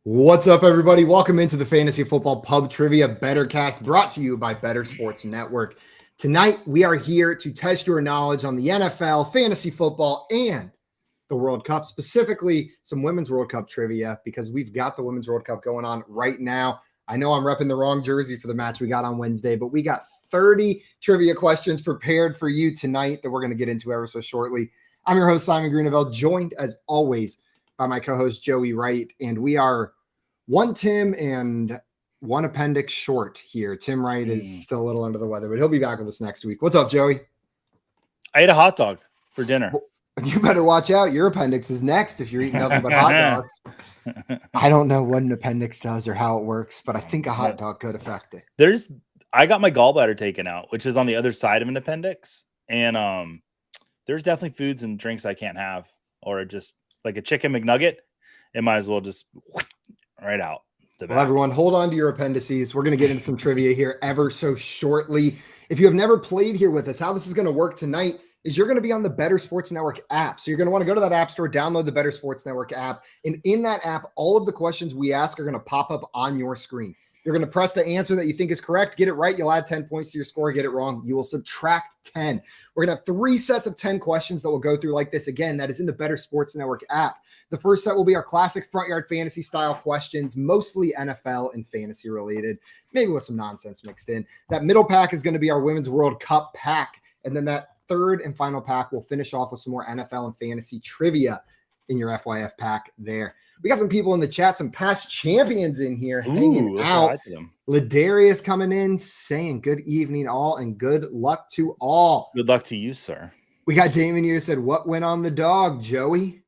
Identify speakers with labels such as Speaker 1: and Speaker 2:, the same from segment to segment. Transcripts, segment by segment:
Speaker 1: What's up, everybody? Welcome into the Fantasy Football Pub Trivia BettorCast, brought to you by Better Sports Network. Tonight, we are here to test your knowledge on the NFL, fantasy football, and the World Cup, specifically some Women's World Cup trivia, because we've got the Women's World Cup going on right now. I know I'm repping the wrong jersey for the match we got on Wednesday, but we got 30 trivia questions prepared for you tonight that we're going to get into ever so shortly. I'm your host, Simon Greeneville, joined as always by my co-host, Joey Wright, and we are one Tim and one appendix short here. Tim Wright is still a little under the weather, but he'll be back with us next week. What's up, Joey?
Speaker 2: I ate a hot dog for dinner.
Speaker 1: You better watch out. Your appendix is next if you're eating nothing but hot dogs. I don't know what an appendix does or how it works, but I think a hot dog could affect it.
Speaker 2: I got my gallbladder taken out, which is on the other side of an appendix. And there's definitely foods and drinks I can't have, or just like a chicken McNugget. It might as well just right out.
Speaker 1: Well, everyone, hold on to your appendices. We're going to get into some trivia here ever so shortly. If you have never played here with us, how this is going to work tonight is you're going to be on the Better Sports Network app. So you're going to want to go to that app store, download the Better Sports Network app. And in that app, all of the questions we ask are going to pop up on your screen. You're going to press the answer that you think is correct. Get it right, you'll add 10 points to your score. Get it wrong, you will subtract 10. We're going to have 3 sets of 10 questions that we'll go through like this. Again, that is in the Better Sports Network app. The first set will be our classic front yard fantasy style questions, mostly NFL and fantasy related, maybe with some nonsense mixed in. That middle pack is going to be our Women's World Cup pack. And then that third and final pack will finish off with some more NFL and fantasy trivia in your FYF pack there. We got some people in the chat, some past champions in here hanging out. Ladarius coming in saying good evening all and good luck to all.
Speaker 2: Good luck to you, sir.
Speaker 1: We got Damon here said, what went on the dog, Joey?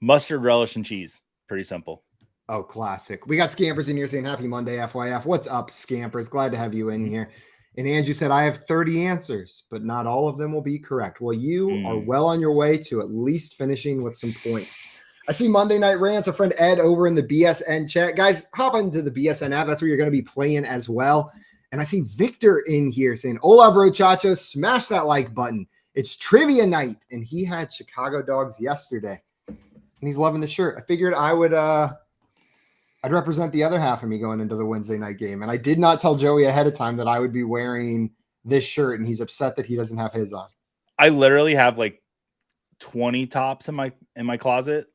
Speaker 2: Mustard, relish, and cheese. Pretty simple.
Speaker 1: Oh, classic. We got Scampers in here saying happy Monday, FYF. What's up, Scampers? Glad to have you in here. And Andrew said, I have 30 answers, but not all of them will be correct. Well, you are well on your way to at least finishing with some points. I see Monday Night Rants, our friend Ed over in the BSN chat. Guys, hop into the BSN app. That's where you're going to be playing as well. And I see Victor in here saying, hola, bro, chacho, smash that like button. It's trivia night. And he had Chicago dogs yesterday. And he's loving the shirt. I figured I'd represent the other half of me going into the Wednesday night game. And I did not tell Joey ahead of time that I would be wearing this shirt. And he's upset that he doesn't have his on.
Speaker 2: I literally have like 20 tops in my closet.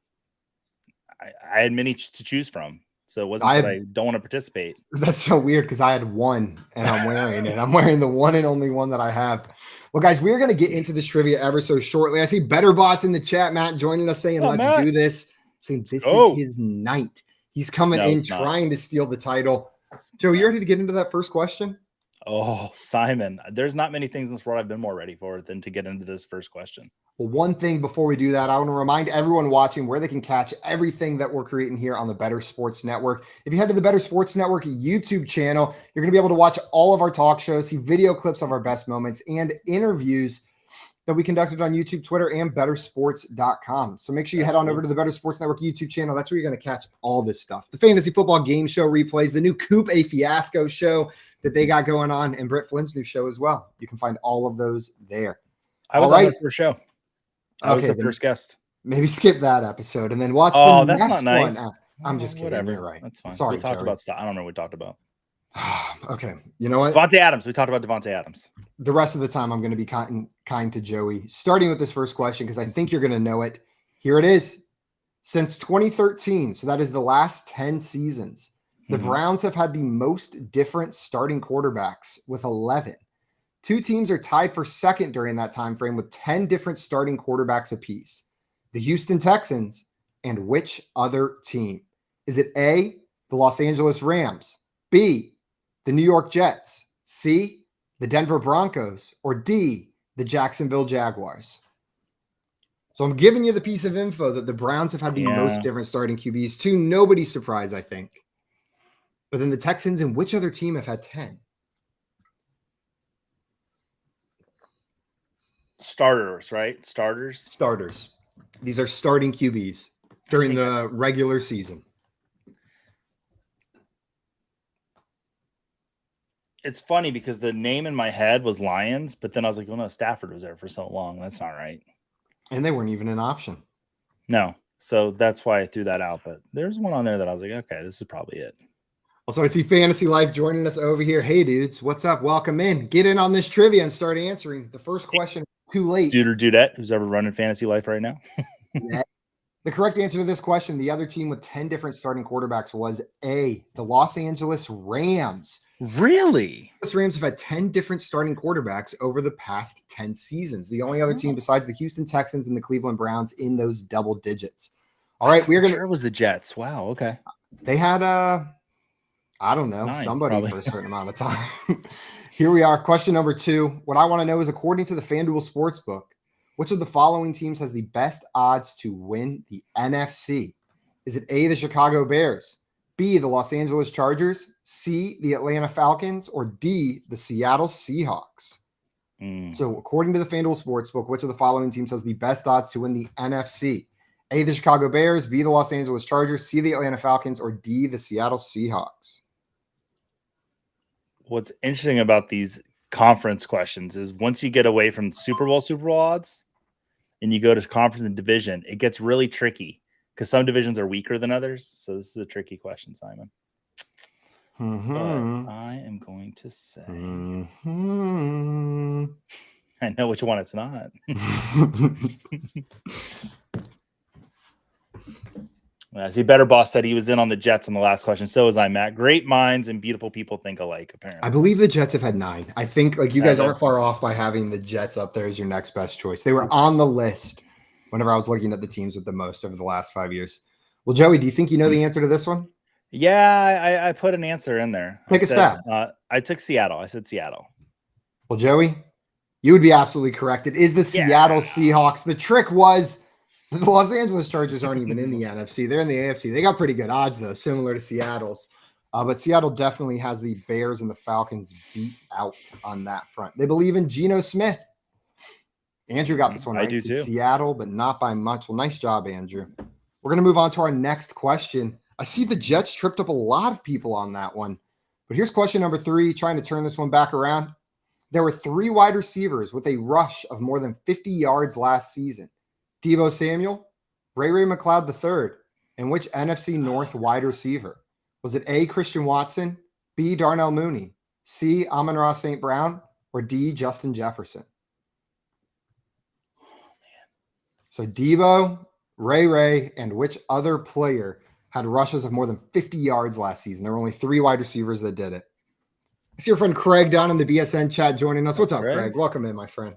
Speaker 2: I had many to choose from, so it wasn't that I don't want to participate.
Speaker 1: That's so weird because I had one and I'm wearing it. I'm wearing the one and only one that I have. Well, guys, we're going to get into this trivia ever so shortly. I see Better Boss in the chat, Matt, joining us saying, let's do this. Saying this is his night. He's coming in trying to steal the title. Joe, you ready to get into that first question?
Speaker 2: Oh, Simon, there's not many things in this world I've been more ready for than to get into this first question.
Speaker 1: Well, one thing before we do that, I want to remind everyone watching where they can catch everything that we're creating here on the Better Sports Network. If you head to the Better Sports Network YouTube channel, you're going to be able to watch all of our talk shows, see video clips of our best moments, and interviews that we conducted on YouTube, Twitter, and bettersports.com. So make sure you head on over to the Better Sports Network YouTube channel. That's where you're going to catch all this stuff. The Fantasy Football Game Show replays, the new Coop A Fiasco show that they got going on, and Brett Flynn's new show as well. You can find all of those there.
Speaker 2: I was on the first show. I was the first guest.
Speaker 1: Maybe skip that episode and then watch the next
Speaker 2: that's not nice.
Speaker 1: one. I'm just kidding.
Speaker 2: Whatever.
Speaker 1: You're right.
Speaker 2: That's fine.
Speaker 1: Sorry,
Speaker 2: we talked
Speaker 1: Joey.
Speaker 2: about stuff. I don't know what we talked about.
Speaker 1: Okay. You know what?
Speaker 2: Devontae Adams. We talked about Devontae Adams.
Speaker 1: The rest of the time, I'm going to be kind to Joey, starting with this first question because I think you're going to know it. Here it is. Since 2013, so that is the last 10 seasons, the Browns have had the most different starting quarterbacks with 11. 2 teams are tied for second during that time frame with 10 different starting quarterbacks apiece. The Houston Texans and which other team? Is it A, the Los Angeles Rams, B, the New York Jets, C, the Denver Broncos, or D, the Jacksonville Jaguars? So I'm giving you the piece of info that the Browns have had the most different starting QBs to nobody's surprise, I think. But then the Texans and which other team have had 10?
Speaker 2: Starters, right? Starters.
Speaker 1: These are starting QBs during the regular season.
Speaker 2: It's funny because the name in my head was Lions, but then I was like, oh no, Stafford was there for so long. That's not right.
Speaker 1: And they weren't even an option.
Speaker 2: No. So that's why I threw that out. But there's one on there that I was like, okay, this is probably it.
Speaker 1: Also, I see Fantasy Life joining us over here. Hey, dudes, what's up? Welcome in. Get in on this trivia and start answering. The first question, too late.
Speaker 2: Dude or dudette, who's ever running Fantasy Life right now?
Speaker 1: The correct answer to this question, the other team with 10 different starting quarterbacks, was A, the Los Angeles Rams.
Speaker 2: Really?
Speaker 1: The Rams have had 10 different starting quarterbacks over the past 10 seasons. The only other team besides the Houston Texans and the Cleveland Browns in those double digits. All right, we're going to...
Speaker 2: Sure it was the Jets. Wow, okay.
Speaker 1: They had, I don't know,
Speaker 2: 9,
Speaker 1: somebody
Speaker 2: probably.
Speaker 1: for a certain amount of time. Here we are. Question number 2. What I want to know is, according to the FanDuel Sportsbook, which of the following teams has the best odds to win the NFC? Is it A, the Chicago Bears, B, the Los Angeles Chargers, C, the Atlanta Falcons, or D, the Seattle Seahawks? So according to the FanDuel Sportsbook, which of the following teams has the best odds to win the NFC? A, the Chicago Bears, B, the Los Angeles Chargers, C, the Atlanta Falcons, or D, the Seattle Seahawks?
Speaker 2: What's interesting about these conference questions is once you get away from Super Bowl odds and you go to conference and division, it gets really tricky because some divisions are weaker than others. So this is a tricky question, Simon. But I am going to say I know which one it's not. I see Better Boss said he was in on the Jets on the last question. So was I, Matt. Great minds and beautiful people think alike, apparently.
Speaker 1: I believe the Jets have had 9. I think you guys aren't far off by having the Jets up there as your next best choice. They were on the list whenever I was looking at the teams with the most over the last 5 years. Well, Joey, do you think you know the answer to this one?
Speaker 2: Yeah, I put an answer in there.
Speaker 1: Take a stab.
Speaker 2: I took Seattle. I said Seattle.
Speaker 1: Well, Joey, you would be absolutely correct. It is the Seattle Seahawks. The trick was the Los Angeles Chargers aren't even in the NFC. They're in the AFC. They got pretty good odds, though, similar to Seattle's. But Seattle definitely has the Bears and the Falcons beat out on that front. They believe in Geno Smith. Andrew got this one right.
Speaker 2: I do too.
Speaker 1: Seattle, but not by much. Well, nice job, Andrew. We're going to move on to our next question. I see the Jets tripped up a lot of people on that one. But here's question number 3, trying to turn this one back around. There were 3 wide receivers with a rush of more than 50 yards last season. Deebo Samuel, Ray McLeod III, and which NFC North wide receiver? Was it A, Christian Watson, B, Darnell Mooney, C, Amon-Ra St. Brown, or D, Justin Jefferson? So Deebo, Ray, and which other player had rushes of more than 50 yards last season? There were only 3 wide receivers that did it. I see your friend Craig down in the BSN chat joining us. What's up, Craig? Welcome in, my friend.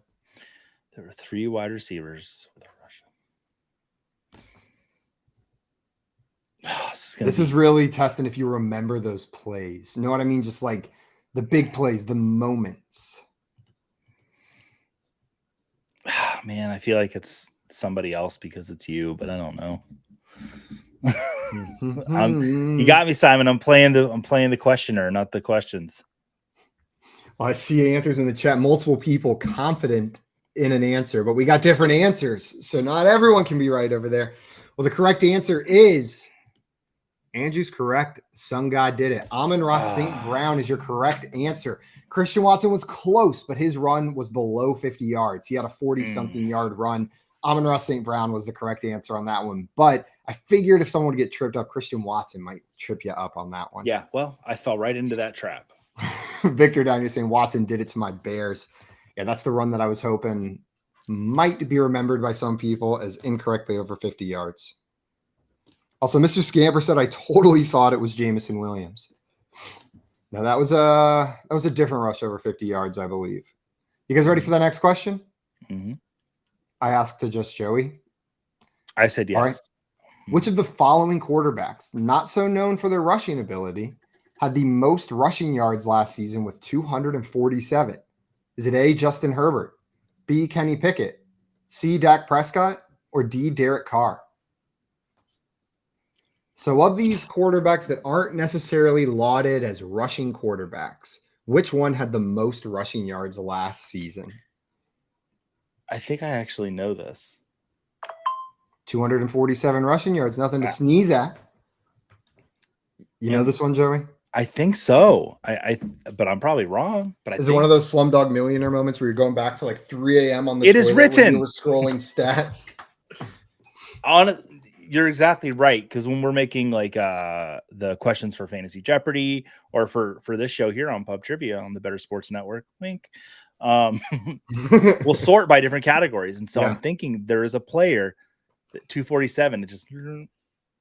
Speaker 2: There were 3 wide receivers with a rush.
Speaker 1: This is really testing if you remember those plays. You know what I mean? Just like the big plays, the moments.
Speaker 2: Man, I feel like it's somebody else because it's you, but I don't know. You got me, Simon. I'm playing the questioner, not the questions.
Speaker 1: Well, I see answers in the chat. Multiple people confident in an answer, but we got different answers, so not everyone can be right over there. Well, the correct answer is Andrew's correct. Some guy did it. Amon-Ra St. Brown is your correct answer. Christian Watson was close, but his run was below 50 yards. He had a 40-something yard run. Amon-Ra St. Brown was the correct answer on that one. But I figured if someone would get tripped up, Christian Watson might trip you up on that one.
Speaker 2: Yeah, well, I fell right into that trap.
Speaker 1: Victor down here saying Watson did it to my Bears. Yeah, that's the run that I was hoping might be remembered by some people as incorrectly over 50 yards. Also, Mr. Scamper said, I totally thought it was Jameson Williams. Now, that was a different rush over 50 yards, I believe. You guys ready for the next question?
Speaker 2: Mm-hmm.
Speaker 1: I asked to just Joey.
Speaker 2: I said yes.
Speaker 1: All right. Which of the following quarterbacks, not so known for their rushing ability, had the most rushing yards last season with 247? Is it A, Justin Herbert, B, Kenny Pickett, C, Dak Prescott, or D, Derek Carr? So of these quarterbacks that aren't necessarily lauded as rushing quarterbacks, which one had the most rushing yards last season?
Speaker 2: I think I actually know this.
Speaker 1: 247 rushing yards, nothing to sneeze at. You know this one, Joey?
Speaker 2: I think so. But I'm probably wrong. But
Speaker 1: Is it one of those Slumdog Millionaire moments where you're going back to like 3 a.m. on the
Speaker 2: It is written.
Speaker 1: You were scrolling stats.
Speaker 2: you're exactly right. Because when we're making like the questions for Fantasy Jeopardy or for this show here on Pub Trivia on the Better Sports Network, wink, we'll sort by different categories. And so I'm thinking there is a player that 247. It just,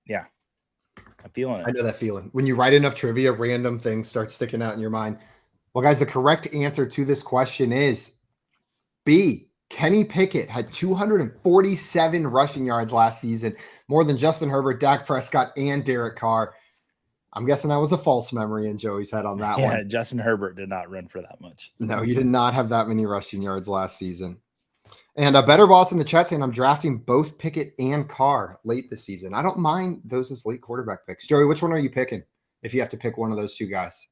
Speaker 2: yeah, I'm feeling it.
Speaker 1: I know that feeling. When you write enough trivia, random things start sticking out in your mind. Well, guys, the correct answer to this question is B. Kenny Pickett had 247 rushing yards last season, more than Justin Herbert, Dak Prescott, and Derek Carr. I'm guessing that was a false memory in Joey's head on that one.
Speaker 2: Yeah, Justin Herbert did not run for that much.
Speaker 1: No, he did not have that many rushing yards last season. And a better boss in the chat saying I'm drafting both Pickett and Carr late this season. I don't mind those as late quarterback picks. Joey, which one are you picking if you have to pick one of those two guys?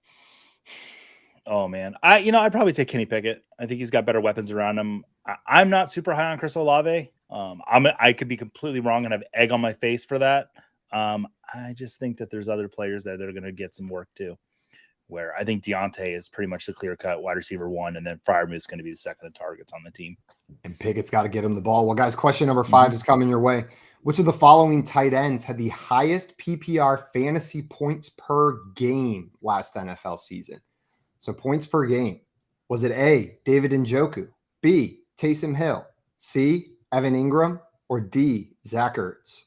Speaker 2: Oh man, I'd probably take Kenny Pickett. I think he's got better weapons around him. I'm not super high on Chris Olave. I could be completely wrong and have egg on my face for that. I just think that there's other players that are going to get some work too. Where I think Deontay is pretty much the clear-cut wide receiver one, and then Freiermuth is going to be the second in targets on the team.
Speaker 1: And Pickett's got to get him the ball. Well, guys, question number 5 is coming your way. Which of the following tight ends had the highest PPR fantasy points per game last NFL season? So points per game. Was it A, David Njoku, B, Taysom Hill, C, Evan Ingram, or D, Zach Ertz?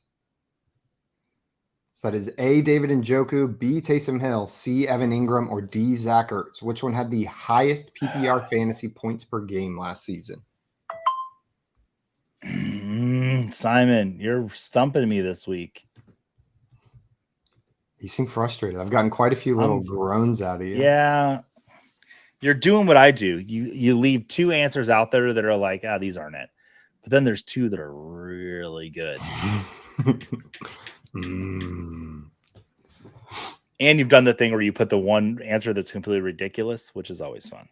Speaker 1: So that is A, David Njoku, B, Taysom Hill, C, Evan Ingram, or D, Zach Ertz. Which one had the highest PPR fantasy points per game last season?
Speaker 2: Simon, you're stumping me this week.
Speaker 1: You seem frustrated. I've gotten quite a few little groans out of you.
Speaker 2: Yeah. You're doing what I do. You leave two answers out there that are like, these aren't it. But then there's two that are really good. And you've done the thing where you put the one answer that's completely ridiculous, which is always fun.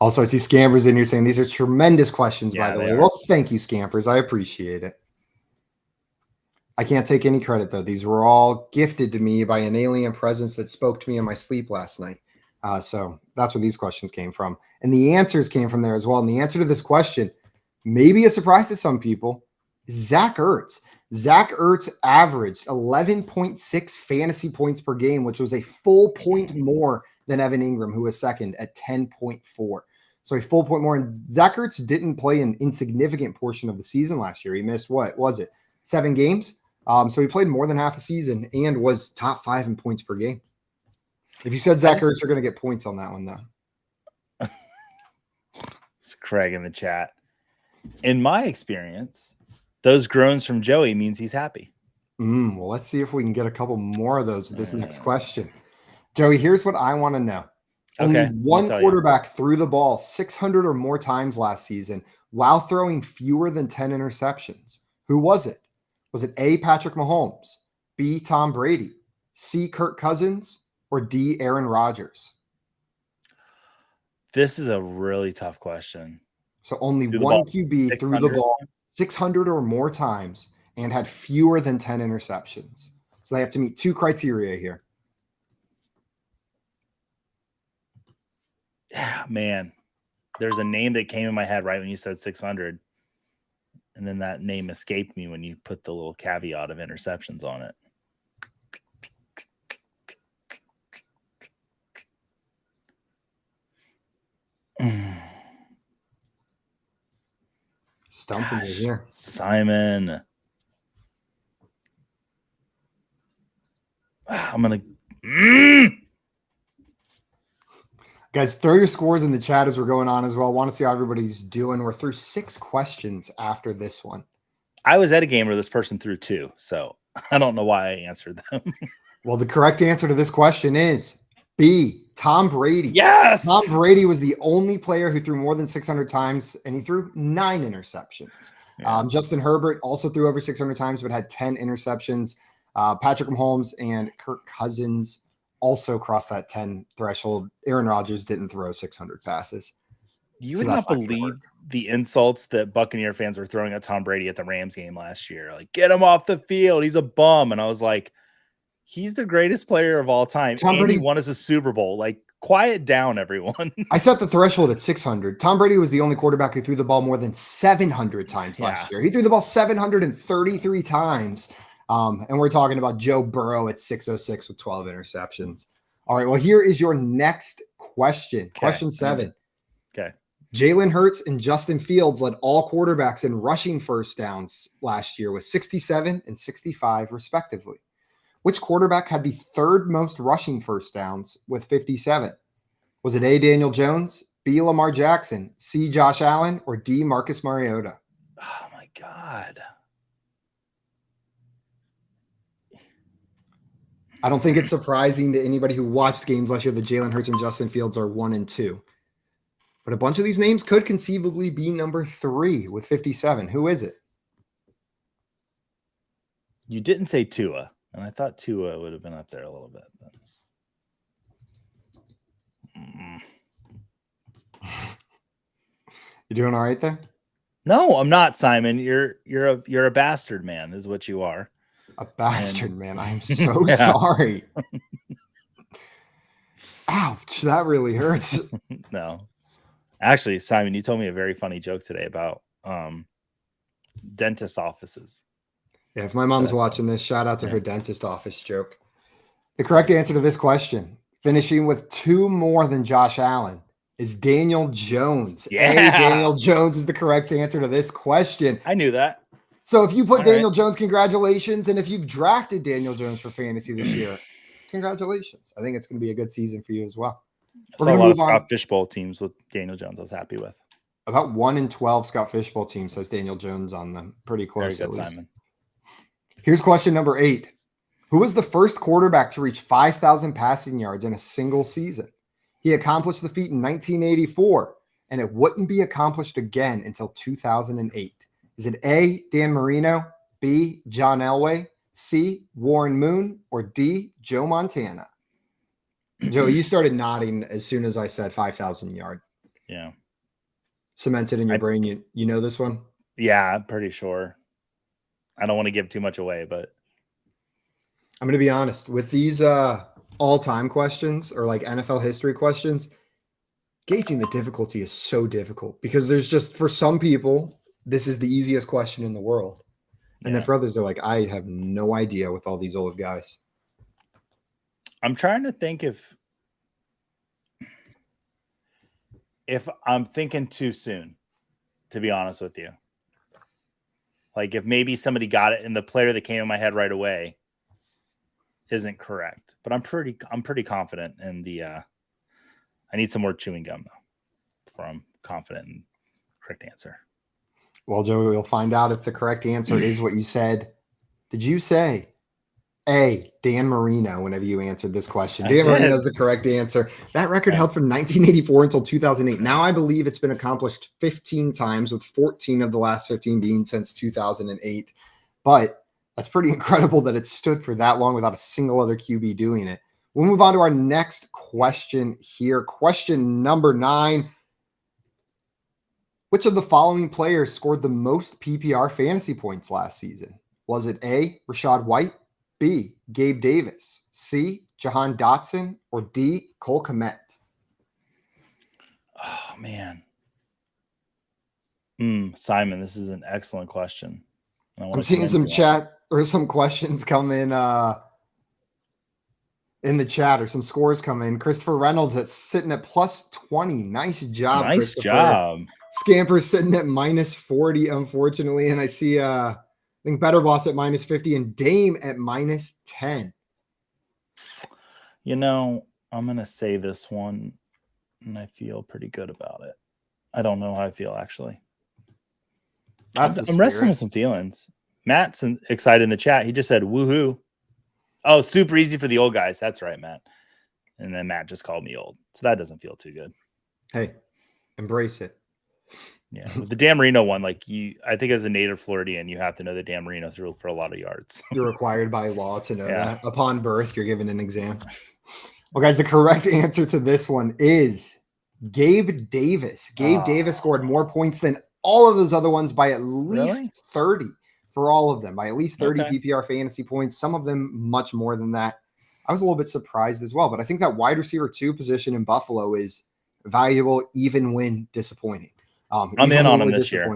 Speaker 1: Also, I see Scampers in here saying these are tremendous questions, by the way. Well, thank you, Scampers. I appreciate it. I can't take any credit, though. These were all gifted to me by an alien presence that spoke to me in my sleep last night. So that's where these questions came from. And the answers came from there as well. And the answer to this question, maybe a surprise to some people, is Zach Ertz. Zach Ertz averaged 11.6 fantasy points per game, which was a full point more than Evan Ingram, who was second at 10.4. So a full point more. And Zach Ertz didn't play an insignificant portion of the season last year. He missed, 7 games? So he played more than half a season and was top 5 in points per game. If you said Zach Ertz, you're going to get points on that one, though.
Speaker 2: It's Craig in the chat. In my experience, those groans from Joey means he's happy.
Speaker 1: Well, let's see if we can get a couple more of those with this next question. Joey, here's what I want to know. Only one quarterback threw the ball 600 or more times last season while throwing fewer than 10 interceptions. Who was it? Was it A, Patrick Mahomes, B, Tom Brady, C, Kirk Cousins, or D, Aaron Rodgers?
Speaker 2: This is a really tough question.
Speaker 1: So only one QB threw the ball 600 or more times and had fewer than 10 interceptions. So they have to meet 2 criteria here.
Speaker 2: Yeah, man. There's a name that came in my head right when you said 600. And then that name escaped me when you put the little caveat of interceptions on it.
Speaker 1: Stumping you here.
Speaker 2: Simon. I'm going to...
Speaker 1: Guys, throw your scores in the chat as we're going on as well. I want to see how everybody's doing. We're through 6 questions after this one.
Speaker 2: I was at a game where this person threw 2, so I don't know why I answered them.
Speaker 1: Well, the correct answer to this question is B, Tom Brady.
Speaker 2: Yes!
Speaker 1: Tom Brady was the only player who threw more than 600 times, and he threw 9 interceptions. Yeah. Justin Herbert also threw over 600 times, but had 10 interceptions. Patrick Mahomes and Kirk Cousins also crossed that 10 threshold. Aaron Rodgers didn't throw 600 passes.
Speaker 2: You would not believe the insults that Buccaneer fans were throwing at Tom Brady at the Rams game last year. Like, get him off the field. He's a bum. And I was like, he's the greatest player of all time. Tom Brady won us a Super Bowl. Like, quiet down, everyone.
Speaker 1: I set the threshold at 600. Tom Brady was the only quarterback who threw the ball more than 700 times last year. He threw the ball 733 times. And we're talking about Joe Burrow at 606 with 12 interceptions. All right, well, here is your next question.
Speaker 2: Okay.
Speaker 1: Question 7.
Speaker 2: Okay.
Speaker 1: Jalen Hurts and Justin Fields led all quarterbacks in rushing first downs last year with 67 and 65, respectively. Which quarterback had the third most rushing first downs with 57? Was it A, Daniel Jones, B, Lamar Jackson, C, Josh Allen, or D, Marcus Mariota?
Speaker 2: Oh, my God.
Speaker 1: I don't think it's surprising to anybody who watched games last year that Jalen Hurts and Justin Fields are 1 and 2. But a bunch of these names could conceivably be number 3 with 57. Who is it?
Speaker 2: You didn't say Tua, and I thought Tua would have been up there a little bit. But...
Speaker 1: You doing all right there?
Speaker 2: No, I'm not, Simon. You're a bastard, man, is what you are.
Speaker 1: A bastard, man. I'm so sorry. Ouch, that really hurts.
Speaker 2: No. Actually, Simon, you told me a very funny joke today about dentist offices.
Speaker 1: Yeah, if my mom's watching this, shout out to her dentist office joke. The correct answer to this question, finishing with 2 more than Josh Allen, is Daniel Jones.
Speaker 2: Yeah.
Speaker 1: Daniel Jones is the correct answer to this question.
Speaker 2: I knew that.
Speaker 1: So if you put Daniel Jones, congratulations. And if you've drafted Daniel Jones for fantasy this year, congratulations. I think it's going to be a good season for you as well.
Speaker 2: I saw a lot of Scott Fishbowl teams with Daniel Jones. I was happy with.
Speaker 1: About 1 in 12 Scott Fishbowl teams has Daniel Jones on them. Pretty close,
Speaker 2: Very good,
Speaker 1: at least.
Speaker 2: Simon.
Speaker 1: Here's question number 8. Who was the first quarterback to reach 5,000 passing yards in a single season? He accomplished the feat in 1984, and it wouldn't be accomplished again until 2008. Is it A, Dan Marino, B, John Elway, C, Warren Moon, or D, Joe Montana? Joe, you started nodding as soon as I said 5,000 yard.
Speaker 2: Yeah.
Speaker 1: Cemented in your brain. You know this one?
Speaker 2: Yeah, I'm pretty sure. I don't want to give too much away, but
Speaker 1: I'm going to be honest with these all-time questions or like NFL history questions. Gauging the difficulty is so difficult because there's just, for some people, this is the easiest question in the world. And then for others, they're like, I have no idea with all these old guys.
Speaker 2: I'm trying to think if I'm thinking too soon, to be honest with you. Like if maybe somebody got it and the player that came in my head right away isn't correct. But I'm pretty confident in the I need some more chewing gum though before I'm confident in the correct answer.
Speaker 1: Well, Joey, we'll find out if the correct answer is what you said. Did you say A, Dan Marino, whenever you answered this question? Dan Marino is the correct answer. That record held from 1984 until 2008. Now I believe it's been accomplished 15 times, with 14 of the last 15 being since 2008. But that's pretty incredible that it stood for that long without a single other QB doing it. We'll move on to our next question here. Question number 9. Which of the following players scored the most PPR fantasy points last season? Was it A, Rachaad White, B, Gabe Davis, C, Jahan Dotson, or D, Cole Kmet?
Speaker 2: Oh, man. Simon, this is an excellent question.
Speaker 1: I'm seeing some chat or some questions come in the chat, or some scores come in. Christopher Reynolds that's sitting at plus 20. Nice job.
Speaker 2: Nice job.
Speaker 1: Scamper's sitting at minus 40, unfortunately. And I see I think Better Boss at minus 50 and Dame at minus 10.
Speaker 2: You know, I'm going to say this one, and I feel pretty good about it. I don't know how I feel, actually. I'm wrestling with some feelings. Matt's excited in the chat. He just said, woohoo. Oh, super easy for the old guys. That's right, Matt. And then Matt just called me old. So that doesn't feel too good.
Speaker 1: Hey, embrace it.
Speaker 2: Yeah. With the Dan Marino one, I think as a native Floridian, you have to know that Dan Marino threw for a lot of yards.
Speaker 1: You're required by law to know that. Upon birth, you're given an exam. Well, guys, the correct answer to this one is Gabe Davis. Gabe Davis scored more points than all of those other ones by at least 30 for all of them, by at least 30 PPR fantasy points, some of them much more than that. I was a little bit surprised as well, but I think that wide receiver 2 position in Buffalo is valuable even when disappointing.
Speaker 2: I'm in on him this year.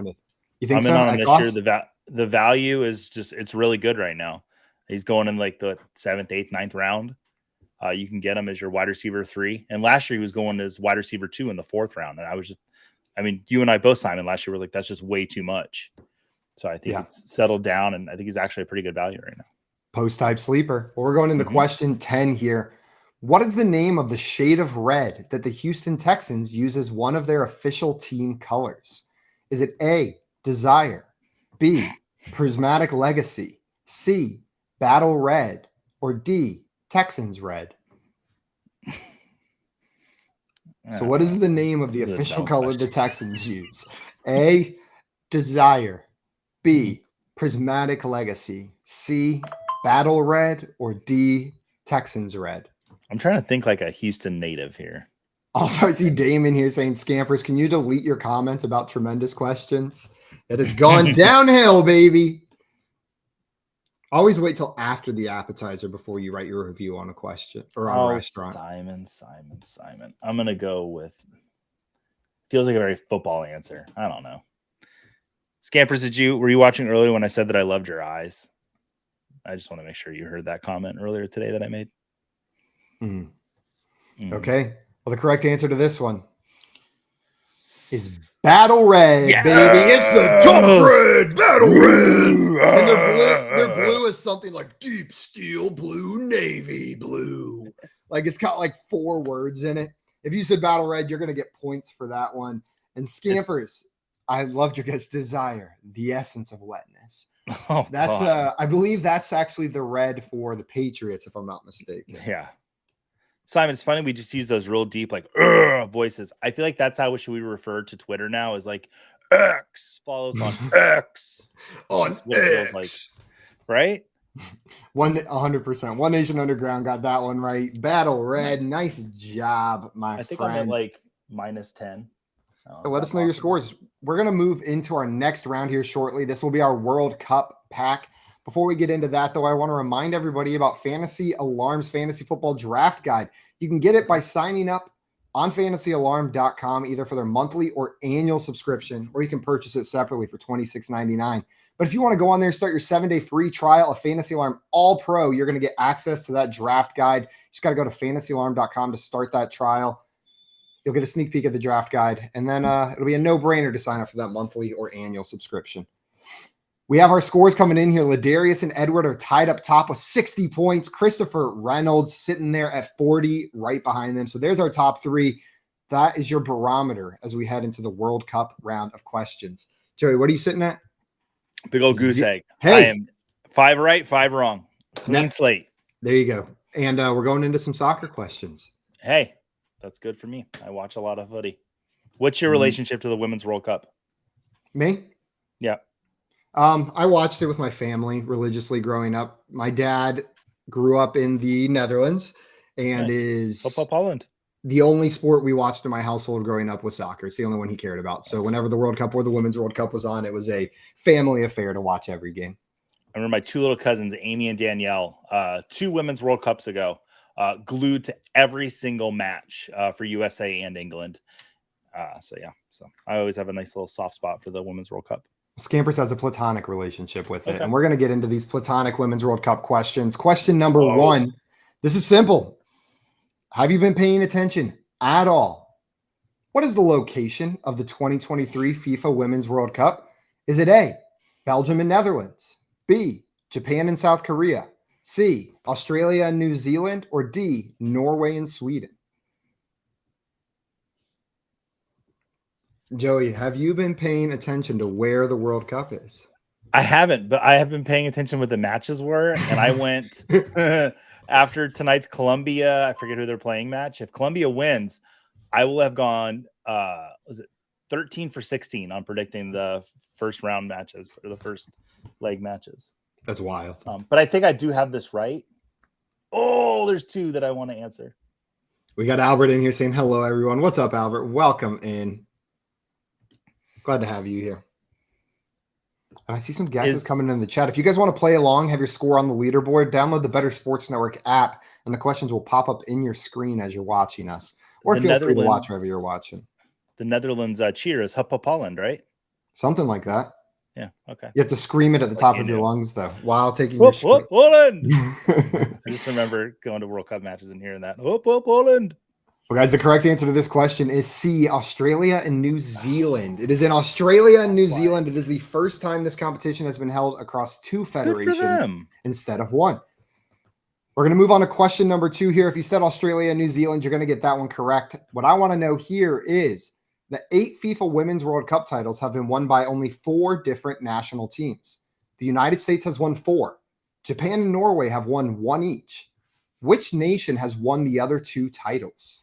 Speaker 1: You think
Speaker 2: I'm
Speaker 1: so?
Speaker 2: in on him this year. The value is just, it's really good right now. He's going in like the 7th, 8th, 9th round. You can get him as your wide receiver 3. And last year he was going as wide receiver 2 in the 4th round. And you and I both, Simon, last year were like, that's just way too much. So I think it's settled down, and I think he's actually a pretty good value right now.
Speaker 1: Post-type sleeper. Well, we're going into question 10 here. What is the name of the shade of red that the Houston Texans use as one of their official team colors? Is it A, Desire, B, Prismatic Legacy, C, Battle Red, or D, Texans Red? So what is the name of the official color the Texans use? A, Desire, B, Prismatic Legacy, C, Battle Red, or D, Texans Red?
Speaker 2: I'm trying to think like a Houston native here.
Speaker 1: Also, I see Damon here saying, Scampers, can you delete your comments about tremendous questions? It has gone downhill, baby. Always wait till after the appetizer before you write your review on a question or on a restaurant.
Speaker 2: Simon. I'm going to go with, feels like a very football answer. I don't know. Scampers, were you watching earlier when I said that I loved your eyes? I just want to make sure you heard that comment earlier today that I made.
Speaker 1: Okay. Well, the correct answer to this one is Battle Red, baby. It's the top red, Battle Red. And their blue is something like deep steel blue, navy blue. Like it's got like 4 words in it. If you said Battle Red, you're going to get points for that one. And Scampers, I loved your guess. Desire, the essence of wetness. That's I believe that's actually the red for the Patriots, if I'm not mistaken.
Speaker 2: Yeah. Simon, it's funny we just use those real deep like voices. I feel like that's how we refer to Twitter now, is like X follows on X.
Speaker 1: On X.
Speaker 2: Like, right?
Speaker 1: 100%. One Nation Underground got that one right. Battle Red. Nice job, my friend.
Speaker 2: I think I'm at like -10.
Speaker 1: Let us know your scores. We're going to move into our next round here shortly. This will be our World Cup pack. Before we get into that, though, I want to remind everybody about Fantasy Alarm's Fantasy Football Draft Guide. You can get it by signing up on fantasyalarm.com, either for their monthly or annual subscription, or you can purchase it separately for $26.99. But if you want to go on there and start your 7-day free trial of Fantasy Alarm All Pro, you're going to get access to that draft guide. You just got to go to fantasyalarm.com to start that trial. You'll get a sneak peek of the draft guide, and then it'll be a no-brainer to sign up for that monthly or annual subscription. We have our scores coming in here. Ladarius and Edward are tied up top with 60 points. Christopher Reynolds sitting there at 40 right behind them. So there's our top 3. That is your barometer as we head into the World Cup round of questions. Joey, what are you sitting at?
Speaker 2: Big old goose egg.
Speaker 1: Hey.
Speaker 2: I am 5 right, 5 wrong. Clean slate.
Speaker 1: There you go. And we're going into some soccer questions.
Speaker 2: Hey, that's good for me. I watch a lot of footy. What's your relationship to the Women's World Cup?
Speaker 1: Me?
Speaker 2: Yeah.
Speaker 1: I watched it with my family religiously growing up. My dad grew up in the Netherlands and is
Speaker 2: Holland.
Speaker 1: The only sport we watched in my household growing up was soccer. It's the only one he cared about. So whenever the World Cup or the Women's World Cup was on, it was a family affair to watch every game.
Speaker 2: I remember my 2 little cousins, Amy and Danielle, 2 Women's World Cups ago, glued to every single match for USA and England. So I always have a nice little soft spot for the Women's World Cup.
Speaker 1: Scampers has a platonic relationship with it. And we're going to get into these platonic Women's World Cup questions. Question number 1. This is simple. Have you been paying attention at all? What is the location of the 2023 FIFA Women's World Cup? Is it A, Belgium and Netherlands, B, Japan and South Korea, C, Australia and New Zealand, or D, Norway and Sweden? Joey, have you been paying attention to where the World Cup is?
Speaker 2: I haven't, but I have been paying attention what the matches were, and I went after tonight's Colombia. I forget who they're playing match. If Colombia wins, I will have gone 13 for 16 on predicting the first round matches or the first leg matches.
Speaker 1: That's wild.
Speaker 2: But I think I do have this right. Oh, there's 2 that I want to answer.
Speaker 1: We got Albert in here saying hello, everyone. What's up, Albert? Welcome in. Glad to have you here. And I see some guesses coming in the chat. If you guys want to play along, have your score on the leaderboard, download the Better Sports Network app, and the questions will pop up in your screen as you're watching us. Or feel free to watch wherever you're watching.
Speaker 2: The Netherlands cheer is Hup Holland, right?
Speaker 1: Something like that.
Speaker 2: Yeah. Okay.
Speaker 1: You have to scream it at the top of your lungs, though, while taking your shot.
Speaker 2: Poland! I just remember going to World Cup matches and hearing that. Poland!
Speaker 1: Well, guys, the correct answer to this question is C, Australia and New Zealand. It is in Australia and New Zealand. It is the first time this competition has been held across 2 federations instead of 1. We're going to move on to question number 2 here. If you said Australia and New Zealand, you're going to get that one correct. What I want to know here is the 8 FIFA Women's World Cup titles have been won by only 4 different national teams. The United States has won 4. Japan and Norway have won 1 each. Which nation has won the other 2 titles?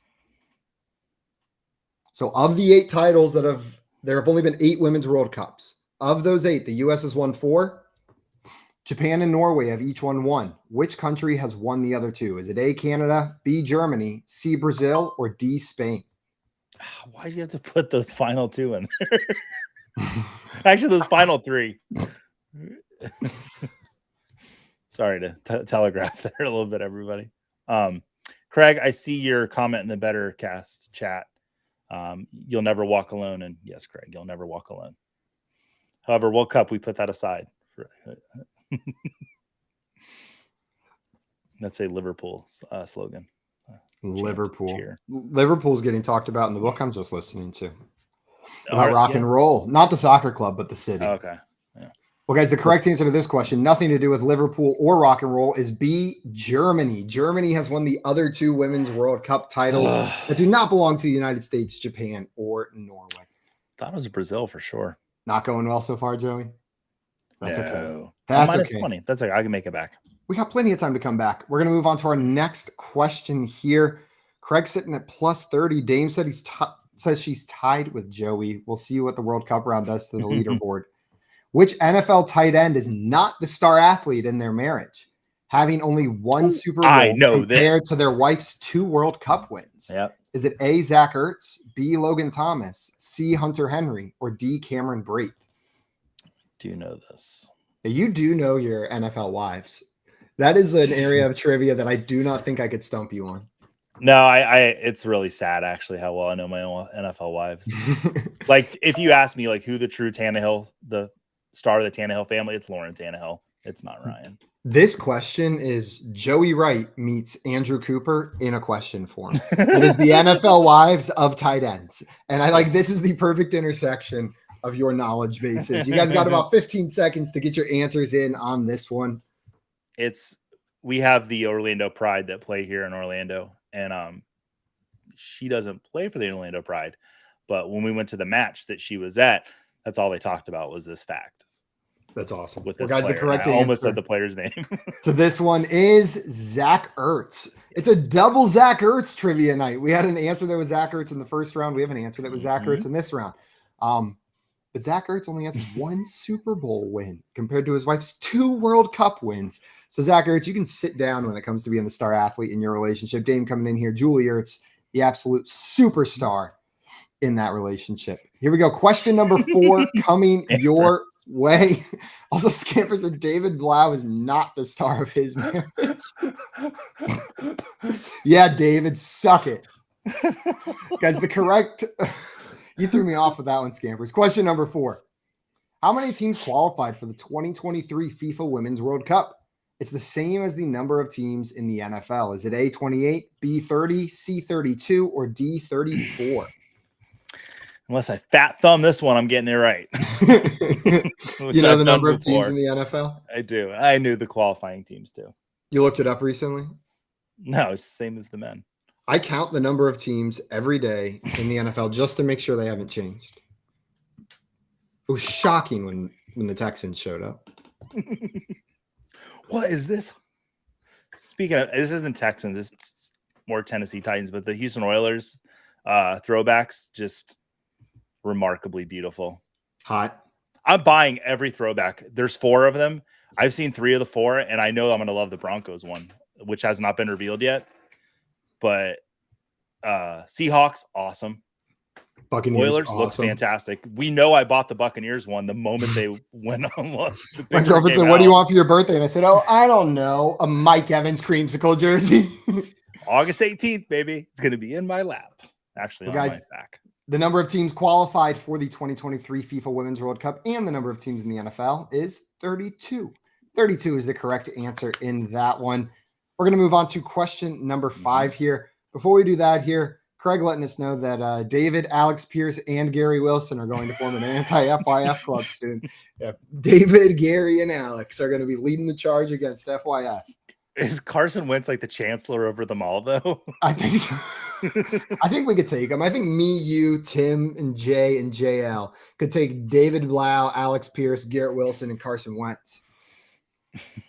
Speaker 1: So of the 8 titles there have only been 8 Women's World Cups. Of those 8, the U.S. has won 4. Japan and Norway have each won 1. Which country has won the other 2? Is it A, Canada, B, Germany, C, Brazil, or D, Spain?
Speaker 2: Why do you have to put those final 2 in there? Actually, those final 3. Sorry to telegraph there a little bit, everybody. Craig, I see your comment in the BettorCast chat. You'll never walk alone. And yes, Craig, you'll never walk alone. However, World Cup, we put that aside. That's a Liverpool slogan.
Speaker 1: Liverpool. Liverpool's getting talked about in the book I'm just listening to. About rock and roll. Not the soccer club, but the city.
Speaker 2: Okay. Yeah.
Speaker 1: Well, guys, the correct answer to this question, nothing to do with Liverpool or rock and roll, is B, Germany. Germany has won the other 2 Women's World Cup titles that do not belong to the United States, Japan, or Norway.
Speaker 2: Thought it was Brazil for sure.
Speaker 1: Not going well so far, Joey? That's okay.
Speaker 2: That's okay. 20. That's okay. I can make it back.
Speaker 1: We got plenty of time to come back. We're going to move on to our next question here. Craig's sitting at plus 30. Dame said says she's tied with Joey. We'll see what the World Cup round does to the leaderboard. Which NFL tight end is not the star athlete in their marriage, having only 1 Super Bowl compared to their wife's 2 World Cup wins?
Speaker 2: Yep.
Speaker 1: Is it A, Zach Ertz, B, Logan Thomas, C, Hunter Henry, or D, Cameron Brate?
Speaker 2: Do you know this?
Speaker 1: You do know your NFL wives. That is an area of trivia that I do not think I could stump you on.
Speaker 2: No, it's really sad actually how well I know my own NFL wives. Like if you ask me like who the true Tannehill, the star of the Tannehill family, it's Lauren Tannehill. It's not Ryan.
Speaker 1: This question is Joey Wright meets Andrew Cooper in a question form. It is the NFL wives of tight ends. And this is the perfect intersection of your knowledge bases. You guys got about 15 seconds to get your answers in on this one.
Speaker 2: We have the Orlando Pride that play here in Orlando, and she doesn't play for the Orlando Pride. But when we went to the match that she was at, that's all they talked about was this fact.
Speaker 1: That's awesome.
Speaker 2: With this guys, the correct answer. I almost said the player's name.
Speaker 1: So this one is Zach Ertz. It's a double Zach Ertz trivia night. We had an answer that was Zach Ertz in the first round. We have an answer that was Zach Ertz in this round. But Zach Ertz only has 1 Super Bowl win compared to his wife's 2 World Cup wins. So Zach Ertz, you can sit down when it comes to being the star athlete in your relationship. Dame coming in here. Julie Ertz, the absolute superstar in that relationship. Here we go. Question number 4 coming your way. Also, Scamper said David Blau is not the star of his marriage. Yeah, David, suck it. Guys, the correct... You threw me off with that one, Scampers. Question number 4. How many teams qualified for the 2023 FIFA Women's World Cup? It's the same as the number of teams in the NFL. Is it A, 28, B, 30, C, 32, or D, 34?
Speaker 2: Unless I fat thumb this one, I'm getting it right.
Speaker 1: You know the number of teams in the NFL?
Speaker 2: I do. I knew the qualifying teams too.
Speaker 1: You looked it up recently?
Speaker 2: No, it's the same as the men.
Speaker 1: I count the number of teams every day in the NFL just to make sure they haven't changed. It was shocking when the Texans showed up.
Speaker 2: What is this? Speaking of, this isn't Texans, this is more Tennessee Titans, but the Houston Oilers throwbacks, just remarkably beautiful.
Speaker 1: Hot.
Speaker 2: I'm buying every throwback. There's 4 of them. I've seen 3 of the 4, and I know I'm going to love the Broncos one, which has not been revealed yet. But Seahawks, awesome.
Speaker 1: Buccaneers,
Speaker 2: Oilers
Speaker 1: awesome.
Speaker 2: Looks fantastic. We know I bought the Buccaneers one the moment they went on.
Speaker 1: My girlfriend said, "What do you want for your birthday?" And I said, "Oh, I don't know, a Mike Evans creamsicle jersey."
Speaker 2: August 18th, baby. It's going to be in my lap. Actually, on
Speaker 1: guys,
Speaker 2: my back.
Speaker 1: The number of teams qualified for the 2023 FIFA Women's World Cup and the number of teams in the NFL is 32. 32 is the correct answer in that one. We're going to move on to question number 5 here. Before we do that here, Craig letting us know that David, Alex Pierce, and Gary Wilson are going to form an anti-FYF club soon. Yeah, David, Gary, and Alex are going to be leading the charge against FYF.
Speaker 2: Is Carson Wentz like the chancellor over them all, though?
Speaker 1: I think so. I think we could take him. I think me, you, Tim, and Jay and JL could take David Blau, Alex Pierce, Garrett Wilson, and Carson Wentz.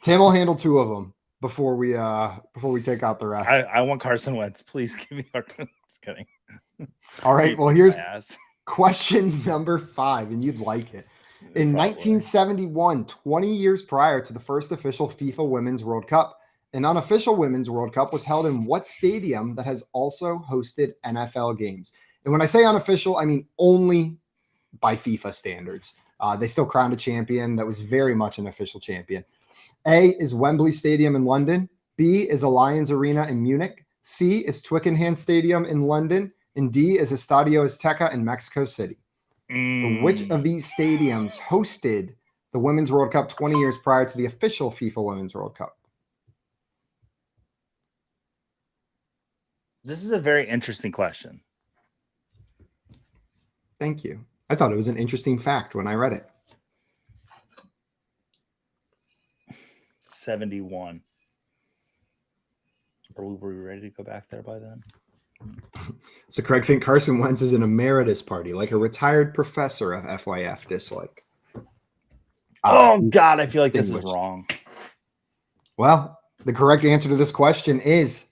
Speaker 1: Tim will handle 2 of them before we take out the rest.
Speaker 2: I want Carson Wentz. Please give me Carson. Just kidding.
Speaker 1: All right. Well, here's question number 5, and you'd like it. In 1971, 20 years prior to the first official FIFA Women's World Cup, an unofficial Women's World Cup was held in what stadium that has also hosted NFL games? And when I say unofficial, I mean only by FIFA standards. They still crowned a champion that was very much an official champion. A is Wembley Stadium in London. B is Allianz Arena in Munich. C is Twickenham Stadium in London. And D is Estadio Azteca in Mexico City. So which of these stadiums hosted the Women's World Cup 20 years prior to the official FIFA Women's World Cup?
Speaker 2: This is a very interesting question.
Speaker 1: Thank you. I thought it was an interesting fact when I read it.
Speaker 2: 71. Were we ready to go back there by then?
Speaker 1: So Craig St. Carson Wentz is an emeritus party, like a retired professor of FYF dislike.
Speaker 2: Oh, God, I feel like this is wrong.
Speaker 1: Well, the correct answer to this question is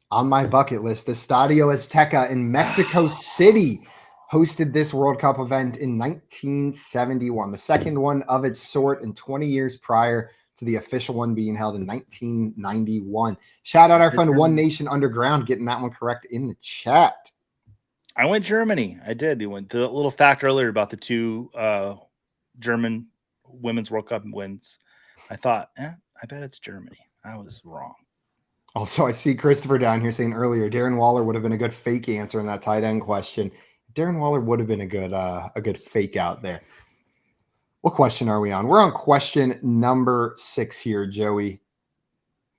Speaker 1: on my bucket list. Estadio Azteca in Mexico City hosted this World Cup event in 1971, the second one of its sort in 20 years prior to the official one being held in 1991. Shout out our friend One Nation Underground getting that one correct in the chat.
Speaker 2: I went Germany. I did. You went the little fact earlier about the 2 German Women's World Cup wins. I thought, I bet it's Germany. I was wrong.
Speaker 1: Also, I see Christopher down here saying earlier, Darren Waller would have been a good fake answer in that tight end question. Darren Waller would have been a good fake out there. What question are we on? We're on question number 6 here, Joey.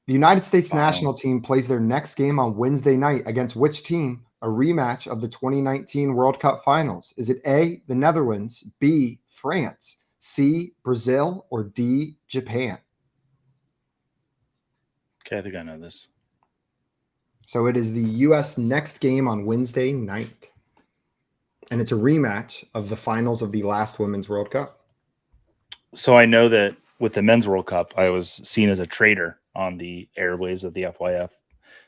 Speaker 1: The United States national team plays their next game on Wednesday night against which team? A rematch of the 2019 World Cup Finals. Is it A, the Netherlands, B, France, C, Brazil, or D, Japan?
Speaker 2: Okay, I think I know this.
Speaker 1: So it is the U.S. next game on Wednesday night. And it's a rematch of the finals of the last Women's World Cup.
Speaker 2: So I know that with the Men's World Cup, I was seen as a traitor on the airwaves of the FYF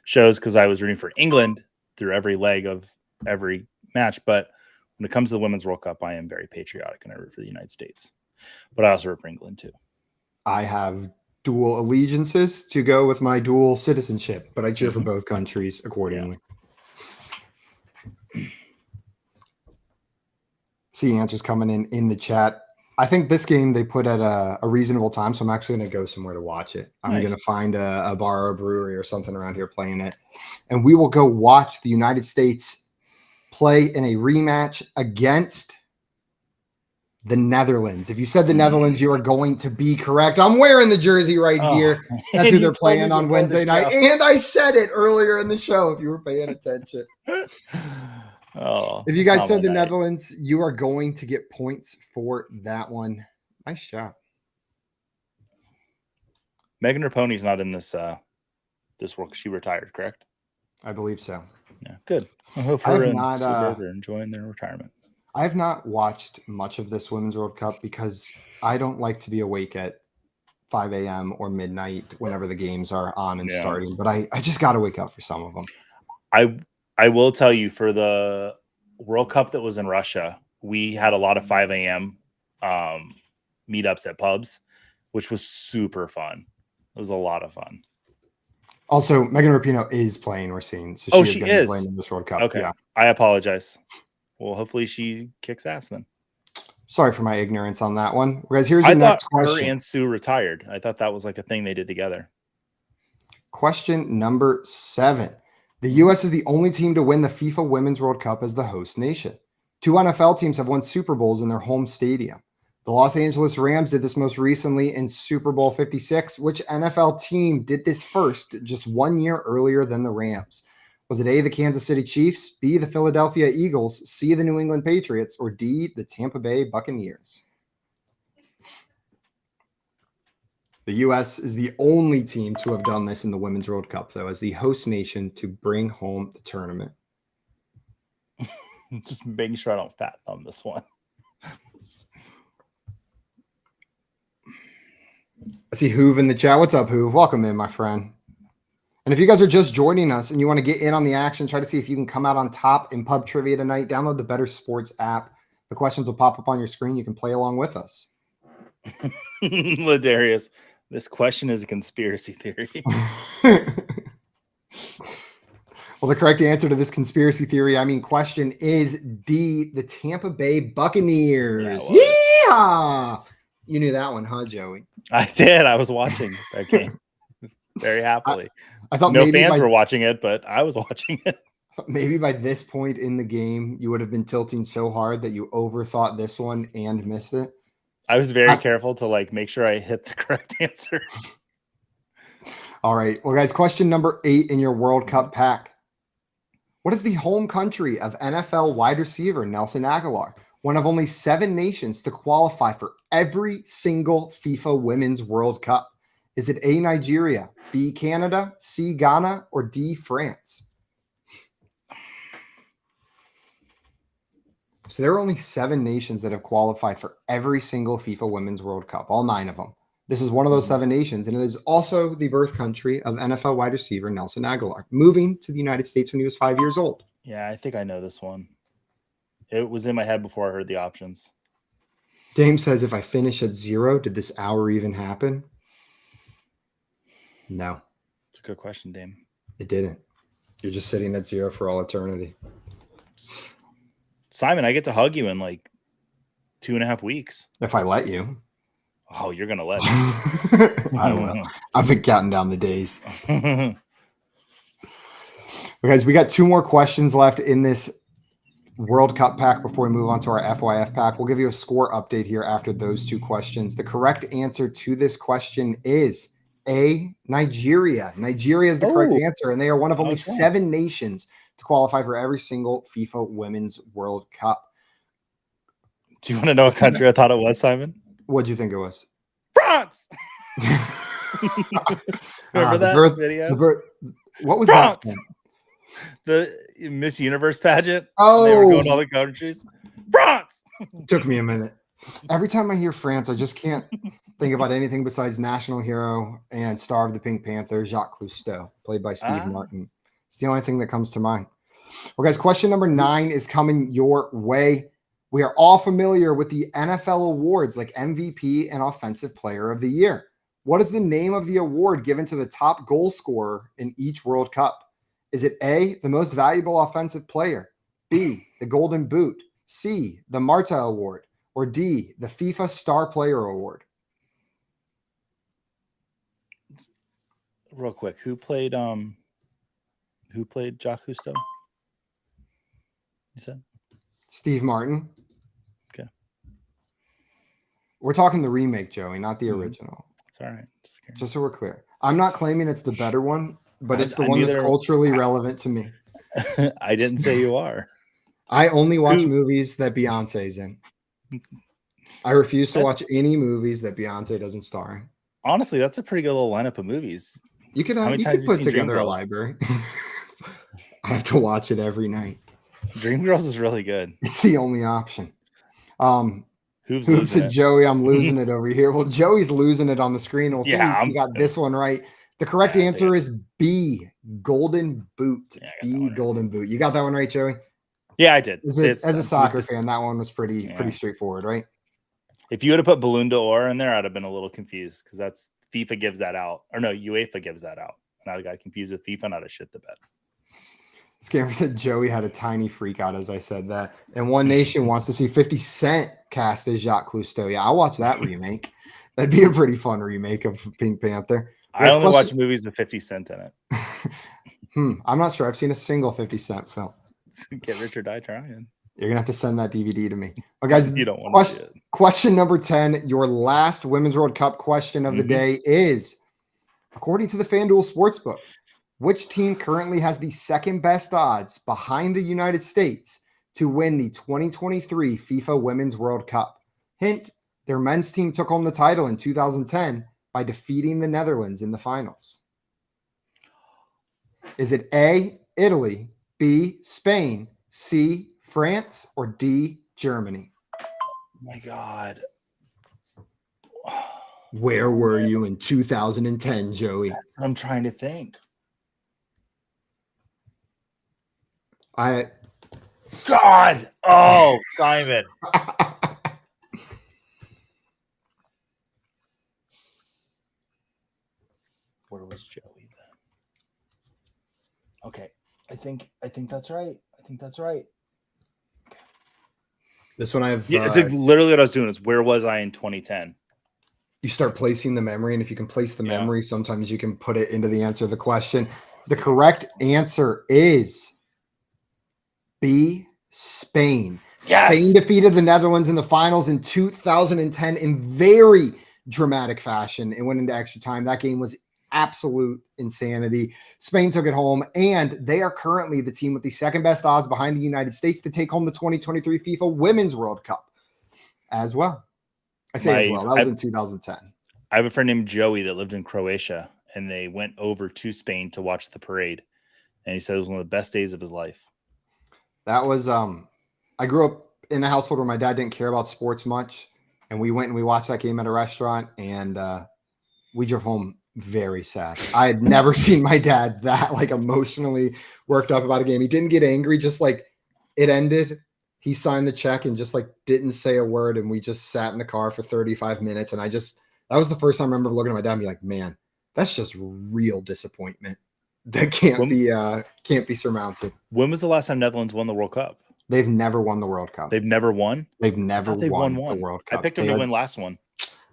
Speaker 2: shows because I was rooting for England through every leg of every match. But when it comes to the Women's World Cup, I am very patriotic and I root for the United States. But I also root for England too.
Speaker 1: I have dual allegiances to go with my dual citizenship, but I cheer for both countries accordingly. Yeah. See answers coming in the chat. I think this game they put at a reasonable time, so I'm actually going to go somewhere to watch it. I'm going to find a bar or a brewery or something around here playing it, and we will go watch the United States play in a rematch against the Netherlands. If you said the Netherlands, you are going to be correct. I'm wearing the jersey right here. That's who they're playing on Wednesday night, and I said it earlier in the show if you were paying attention. If you guys said the Netherlands, you are going to get points for that one. Nice job.
Speaker 2: Megan Rapinoe's not in this this work. She retired, correct?
Speaker 1: I believe so.
Speaker 2: Yeah, good. I hope her and are enjoying their retirement.
Speaker 1: I have not watched much of this Women's World Cup because I don't like to be awake at 5 a.m. or midnight whenever the games are on and starting. But I just got to wake up for some of them.
Speaker 2: I will tell you, for the World Cup that was in Russia, we had a lot of 5 a.m. Meetups at pubs, which was super fun. It was a lot of fun.
Speaker 1: Also, Megan Rapinoe is playing, we're seeing. So
Speaker 2: she is
Speaker 1: playing in this World Cup.
Speaker 2: Okay. Yeah. I apologize. Well, hopefully she kicks ass then.
Speaker 1: Sorry for my ignorance on that one. Guys, here's your next question.
Speaker 2: Her and Sue retired. I thought that was like a thing they did together.
Speaker 1: Question number 7. The U.S. is the only team to win the FIFA Women's World Cup as the host nation. 2 NFL teams have won Super Bowls in their home stadium. The Los Angeles Rams did this most recently in Super Bowl 56. Which NFL team did this first just 1 year earlier than the Rams? Was it A, the Kansas City Chiefs, B, the Philadelphia Eagles, C, the New England Patriots, or D, the Tampa Bay Buccaneers? The U.S. is the only team to have done this in the Women's World Cup, though, as the host nation to bring home the tournament.
Speaker 2: Just making sure I don't fat thumb this one.
Speaker 1: I see Hoove in the chat. What's up, Hoove? Welcome in, my friend. And if you guys are just joining us and you want to get in on the action, try to see if you can come out on top in Pub Trivia tonight, download the Better Sports app. The questions will pop up on your screen. You can play along with us.
Speaker 2: Ladarius, this question is a conspiracy theory.
Speaker 1: Well, the correct answer to this conspiracy theory, question is D, the Tampa Bay Buccaneers. Yeah! You knew that one, huh, Joey?
Speaker 2: I did. I was watching that game very happily.
Speaker 1: I thought
Speaker 2: no fans were watching it, but I was watching it.
Speaker 1: I thought maybe by this point in the game, you would have been tilting so hard that you overthought this one and missed it.
Speaker 2: I was very careful to make sure I hit the correct answer.
Speaker 1: All right. Well, guys, question number 8 in your World Cup pack. What is the home country of NFL wide receiver Nelson Aguilar? One of only 7 nations to qualify for every single FIFA Women's World Cup. Is it A, Nigeria, B, Canada, C, Ghana, or D, France? So there are only 7 nations that have qualified for every single FIFA Women's World Cup, all 9 of them. This is one of those 7 nations, and it is also the birth country of NFL wide receiver Nelson Aguilar, moving to the United States when he was 5 years old.
Speaker 2: Yeah, I think I know this one. It was in my head before I heard the options.
Speaker 1: Dame says, if I finish at 0, did this hour even happen? No.
Speaker 2: It's a good question, Dame.
Speaker 1: It didn't. You're just sitting at 0 for all eternity.
Speaker 2: Simon, I get to hug you in 2.5 weeks.
Speaker 1: If I let you.
Speaker 2: Oh, you're going to let me.
Speaker 1: I don't know. I've been counting down the days. Guys, we got 2 more questions left in this World Cup pack before we move on to our FYF pack. We'll give you a score update here after those 2 questions. The correct answer to this question is A, Nigeria. Nigeria is the correct answer, and they are one of only 7 nations to qualify for every single FIFA Women's World Cup.
Speaker 2: Do you want to know what country I thought it was, Simon?
Speaker 1: What'd you think it was?
Speaker 2: France! Remember that video?
Speaker 1: What was
Speaker 2: France!
Speaker 1: that?
Speaker 2: The Miss Universe pageant.
Speaker 1: Oh,
Speaker 2: they were going to all the countries. France.
Speaker 1: Took me a minute. Every time I hear France, I just can't think about anything besides national hero and star of the Pink Panther, Jacques Cousteau, played by Steve Martin. It's the only thing that comes to mind. Well, guys, question number 9 is coming your way. We are all familiar with the NFL awards like MVP and Offensive Player of the Year. What is the name of the award given to the top goal scorer in each World Cup? Is it A, the most valuable offensive player, B, the Golden Boot, C, the Marta Award, or D, the FIFA Star Player Award?
Speaker 2: Real quick, who played Jacques Cousteau? You said
Speaker 1: Steve Martin.
Speaker 2: Okay.
Speaker 1: We're talking the remake, Joey, not the original.
Speaker 2: It's all right.
Speaker 1: Just so we're clear. I'm not claiming it's the better one, but it's the one that's culturally relevant to me.
Speaker 2: I didn't say you are.
Speaker 1: I only watch movies that Beyonce's in. I refuse to watch any movies that Beyonce doesn't star in.
Speaker 2: Honestly, that's a pretty good little lineup of movies.
Speaker 1: You could put together a library. I have to watch it every night.
Speaker 2: Dreamgirls is really good.
Speaker 1: It's the only option.
Speaker 2: Who's
Speaker 1: said, Joey, I'm losing it over here. Well, Joey's losing it on the screen. We'll see if you got this one right. The correct answer is B, Golden Boot. B, Golden Boot. You got that one right, Joey?
Speaker 2: Yeah, I did.
Speaker 1: As a soccer fan, that one was pretty straightforward, right?
Speaker 2: If you would have put Ballon d'Or in there, I'd have been a little confused because that's FIFA gives that out. Or no, UEFA gives that out. And I got confused with FIFA, not a shit the bed.
Speaker 1: Scammer said Joey had a tiny freak out as I said that. And One Nation wants to see 50 Cent cast as Jacques Cousteau. Yeah, I'll watch that remake. That'd be a pretty fun remake of Pink Panther.
Speaker 2: I only watch movies with 50 Cent in it.
Speaker 1: I'm not sure. I've seen a single 50 Cent film.
Speaker 2: Get rich or die trying.
Speaker 1: You're going to have to send that DVD to me. Okay, guys,
Speaker 2: You don't want to see it.
Speaker 1: Question number 10, your last Women's World Cup question of the day is, according to the FanDuel Sportsbook, which team currently has the second best odds behind the United States to win the 2023 FIFA Women's World Cup? Hint, their men's team took home the title in 2010 by defeating the Netherlands in the finals. Is it A, Italy, B, Spain, C, France, or D, Germany?
Speaker 2: Oh my God.
Speaker 1: Where were you in 2010, Joey?
Speaker 2: That's what I'm trying to think. God. Oh, Simon. Where was Joey then? Okay. I think that's right.
Speaker 1: This one I've
Speaker 2: it's literally what I was doing is where was I in 2010?
Speaker 1: You start placing the memory, and if you can place the memory, sometimes you can put it into the answer of the question. The correct answer is B, Spain.
Speaker 2: Yes!
Speaker 1: Spain defeated the Netherlands in the finals in 2010 in very dramatic fashion. It went into extra time. That game was absolute insanity. Spain took it home, and they are currently the team with the second best odds behind the United States to take home the 2023 FIFA Women's World Cup as well. That was in 2010.
Speaker 2: I have a friend named Joey that lived in Croatia, and they went over to Spain to watch the parade. And he said it was one of the best days of his life.
Speaker 1: That was, I grew up in a household where my dad didn't care about sports much. And we went and we watched that game at a restaurant, and we drove home very sad. I had never seen my dad that emotionally worked up about a game. He didn't get angry, just it ended. He signed the check and just didn't say a word. And we just sat in the car for 35 minutes. And that was the first time I remember looking at my dad and be like, man, that's just real disappointment. That can't be surmounted.
Speaker 2: When was the last time Netherlands won the World Cup?
Speaker 1: They've never won the World Cup.
Speaker 2: They've never won?
Speaker 1: They've never won the World Cup.
Speaker 2: I picked them to win last one.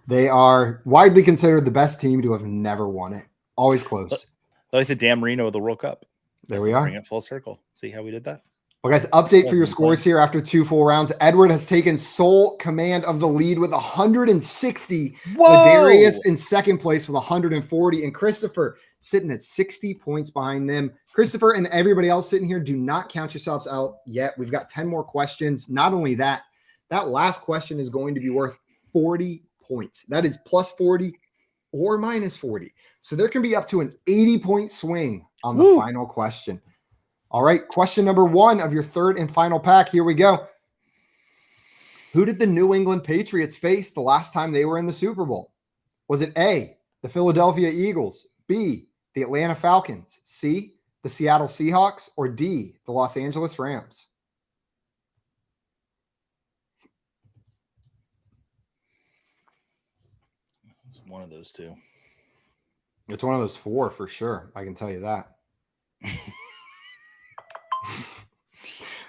Speaker 1: They are widely considered the best team to have never won it. Always close.
Speaker 2: Like the Dan Marino of the World Cup.
Speaker 1: There we are.
Speaker 2: Bring it full circle. See how we did that?
Speaker 1: Well, guys, update for your scores here after 2 full rounds. Edward has taken sole command of the lead with 160.
Speaker 2: Whoa!
Speaker 1: Darius in second place with 140. And Christopher sitting at 60 points behind them. Christopher and everybody else sitting here, do not count yourselves out yet. We've got 10 more questions. Not only that, that last question is going to be worth 40 points. That is plus 40 or minus 40. So there can be up to an 80-point swing on the final question. All right, question number 1 of your third and final pack. Here we go. Who did the New England Patriots face the last time they were in the Super Bowl? Was it A, the Philadelphia Eagles, B, the Atlanta Falcons, C, the Seattle Seahawks, or D, the Los Angeles Rams?
Speaker 2: It's one of those two.
Speaker 1: It's one of those 4 for sure. I can tell you that.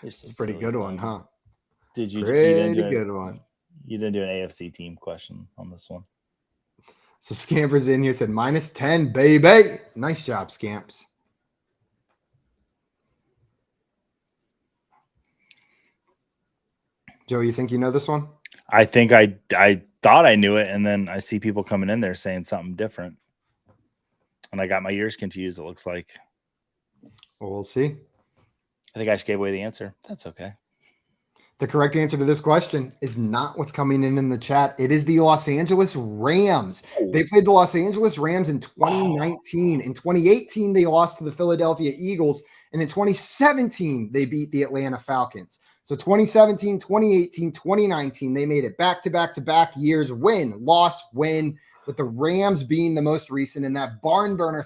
Speaker 1: It's a pretty good one, huh?
Speaker 2: Did you?
Speaker 1: Pretty good one.
Speaker 2: You didn't do an AFC team question on this one.
Speaker 1: So Scampers in here said minus 10, baby. Nice job, Scamps. Joe, you think you know this one?
Speaker 2: I think I thought I knew it, and then I see people coming in there saying something different. And I got my ears confused, it looks like.
Speaker 1: Well, we'll see.
Speaker 2: I think I just gave away the answer. That's okay.
Speaker 1: The correct answer to this question is not what's coming in the chat. It is the Los Angeles Rams. They played the Los Angeles Rams in 2019. In 2018, they lost to the Philadelphia Eagles. And in 2017, they beat the Atlanta Falcons. So 2017, 2018, 2019, they made it back-to-back-to-back years. Win, loss, win, with the Rams being the most recent in that barn burner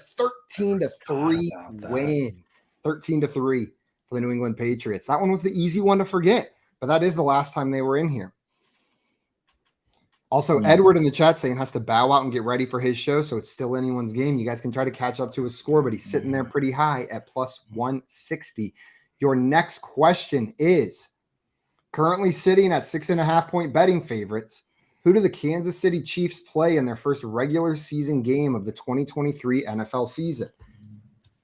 Speaker 1: 13-3 win. 13-3 for the New England Patriots. That one was the easy one to forget, but that is the last time they were in here. Also, Edward in the chat saying has to bow out and get ready for his show, so it's still anyone's game. You guys can try to catch up to his score, but he's sitting there pretty high at plus 160. Your next question is currently sitting at 6.5-point betting favorites. Who do the Kansas City Chiefs play in their first regular season game of the 2023 NFL season?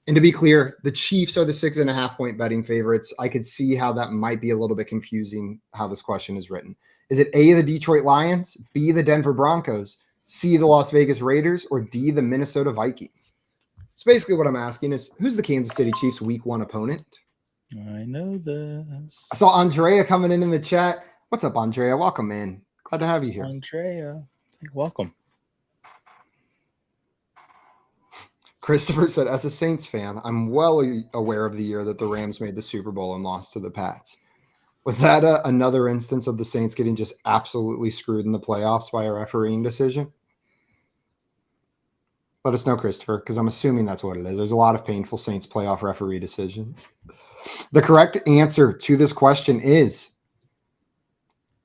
Speaker 1: And to be clear, the Chiefs are the 6.5 point betting favorites. I could see how that might be a little bit confusing how this question is written. Is it A, the Detroit Lions, B, the Denver Broncos, C, the Las Vegas Raiders, or D, the Minnesota Vikings? So basically what I'm asking is, who's the Kansas City Chiefs week 1 opponent?
Speaker 2: I know this.
Speaker 1: I saw Andrea coming in the chat. What's up, Andrea? Welcome in. Glad to have you here.
Speaker 2: Andrea, welcome.
Speaker 1: Christopher said, as a Saints fan, I'm well aware of the year that the Rams made the Super Bowl and lost to the Pats. Was that another instance of the Saints getting just absolutely screwed in the playoffs by a refereeing decision? Let us know, Christopher, because I'm assuming that's what it is. There's a lot of painful Saints playoff referee decisions. The correct answer to this question is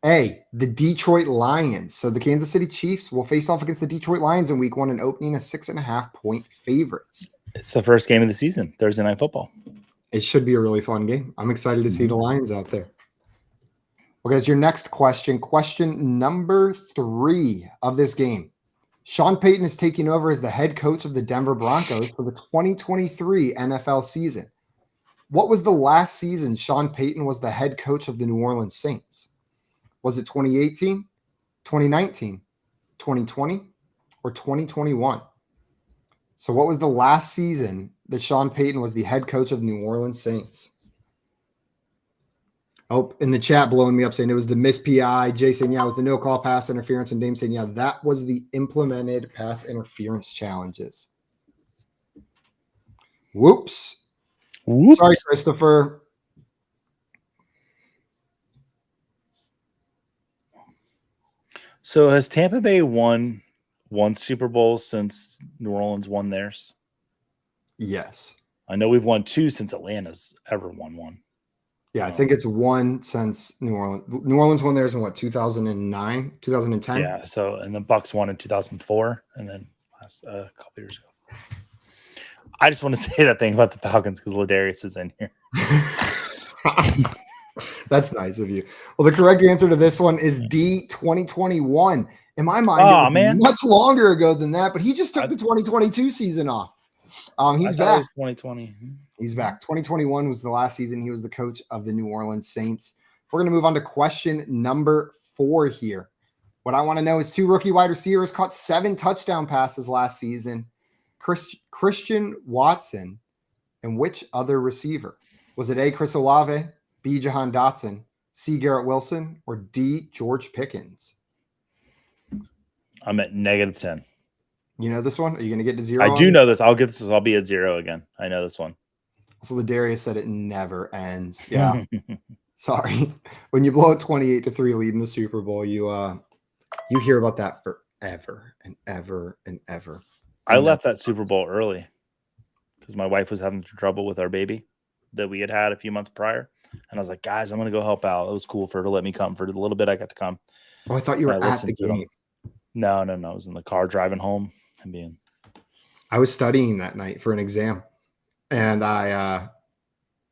Speaker 1: A, the Detroit Lions. So the Kansas City Chiefs will face off against the Detroit Lions in week 1 and opening as 6.5 point favorites.
Speaker 2: It's the first game of the season, Thursday Night Football.
Speaker 1: It should be a really fun game. I'm excited to see the Lions out there. Well, guys, your next question number 3 of this game. Sean Payton is taking over as the head coach of the Denver Broncos for the 2023 NFL season. What was the last season Sean Payton was the head coach of the New Orleans Saints? Was it 2018, 2019, 2020, or 2021? So what was the last season that Sean Payton was the head coach of the New Orleans Saints? Oh, in the chat blowing me up saying it was the missed PI. Jay saying, yeah, it was the no-call pass interference. And Dame saying, yeah, that was the implemented pass interference challenges. Whoops. Sorry, Christopher.
Speaker 2: So has Tampa Bay won one Super Bowl since New Orleans won theirs?
Speaker 1: Yes.
Speaker 2: I know we've won 2 since Atlanta's ever won one.
Speaker 1: Yeah, I think it's 1 since New Orleans. New Orleans won theirs in what, 2009, 2010?
Speaker 2: Yeah, so and the Bucks won in 2004 and then a couple years ago. I just want to say that thing about the Falcons because Ladarius is in here.
Speaker 1: That's nice of you. Well, the correct answer to this one is D, 2021. In my mind, it was much longer ago than that, but he just took the 2022 season off. He's back.
Speaker 2: 2020.
Speaker 1: He's back. 2021 was the last season he was the coach of the New Orleans Saints. We're going to move on to question number 4 here. What I want to know is 2 rookie wide receivers caught 7 touchdown passes last season. Christian Watson and which other receiver? Was it A, Chris Olave, B, Jahan Dotson, C, Garrett Wilson, or D, George Pickens?
Speaker 2: I'm at -10.
Speaker 1: You know this one? Are you going to get to 0?
Speaker 2: I do know this. I'll get this. I'll be at 0 again. I know this one.
Speaker 1: So Ladarius said it never ends. Yeah. Sorry. When you blow a 28-3 lead in the Super Bowl, you hear about that forever and ever and ever.
Speaker 2: I left that Super Bowl early because my wife was having trouble with our baby that we had a few months prior. And I was like, guys, I'm going to go help out. It was cool for her to let me come for the little bit I got to come.
Speaker 1: Oh, I thought you were at the game.
Speaker 2: No. I was in the car driving home and
Speaker 1: I was studying that night for an exam. And I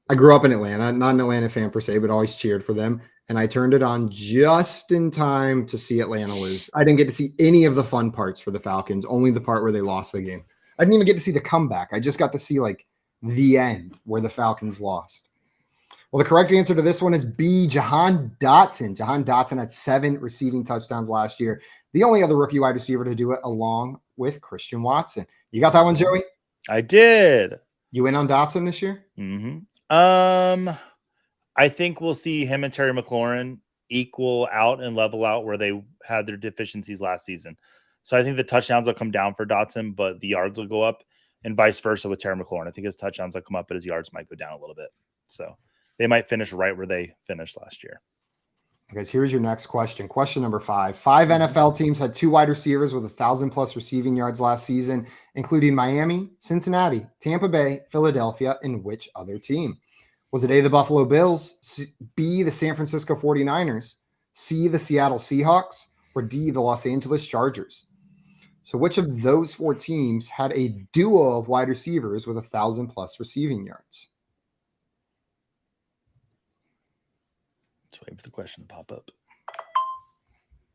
Speaker 1: grew up in Atlanta, not an Atlanta fan per se, but always cheered for them. And I turned it on just in time to see Atlanta lose. I didn't get to see any of the fun parts for the Falcons, only the part where they lost the game. I didn't even get to see the comeback. I just got to see like the end where the Falcons lost. Well, the correct answer to this one is B, Jahan Dotson. Jahan Dotson had 7 receiving touchdowns last year. The only other rookie wide receiver to do it along with Christian Watson. You got that one, Joey?
Speaker 2: I did.
Speaker 1: You in on Dotson this year?
Speaker 2: Mm-hmm. I think we'll see him and Terry McLaurin equal out and level out where they had their deficiencies last season. So I think the touchdowns will come down for Dotson, but the yards will go up, and vice versa with Terry McLaurin. I think his touchdowns will come up, but his yards might go down a little bit. So they might finish right where they finished last year.
Speaker 1: Guys, here's your next question. Question number 5. 5 NFL teams had 2 wide receivers with 1,000+ receiving yards last season, including Miami, Cincinnati, Tampa Bay, Philadelphia, and which other team? Was it A, the Buffalo Bills, B, the San Francisco 49ers, C, the Seattle Seahawks, or D, the Los Angeles Chargers? So which of those 4 teams had a duo of wide receivers with 1,000+ receiving yards?
Speaker 2: Let's wait for the question to pop up.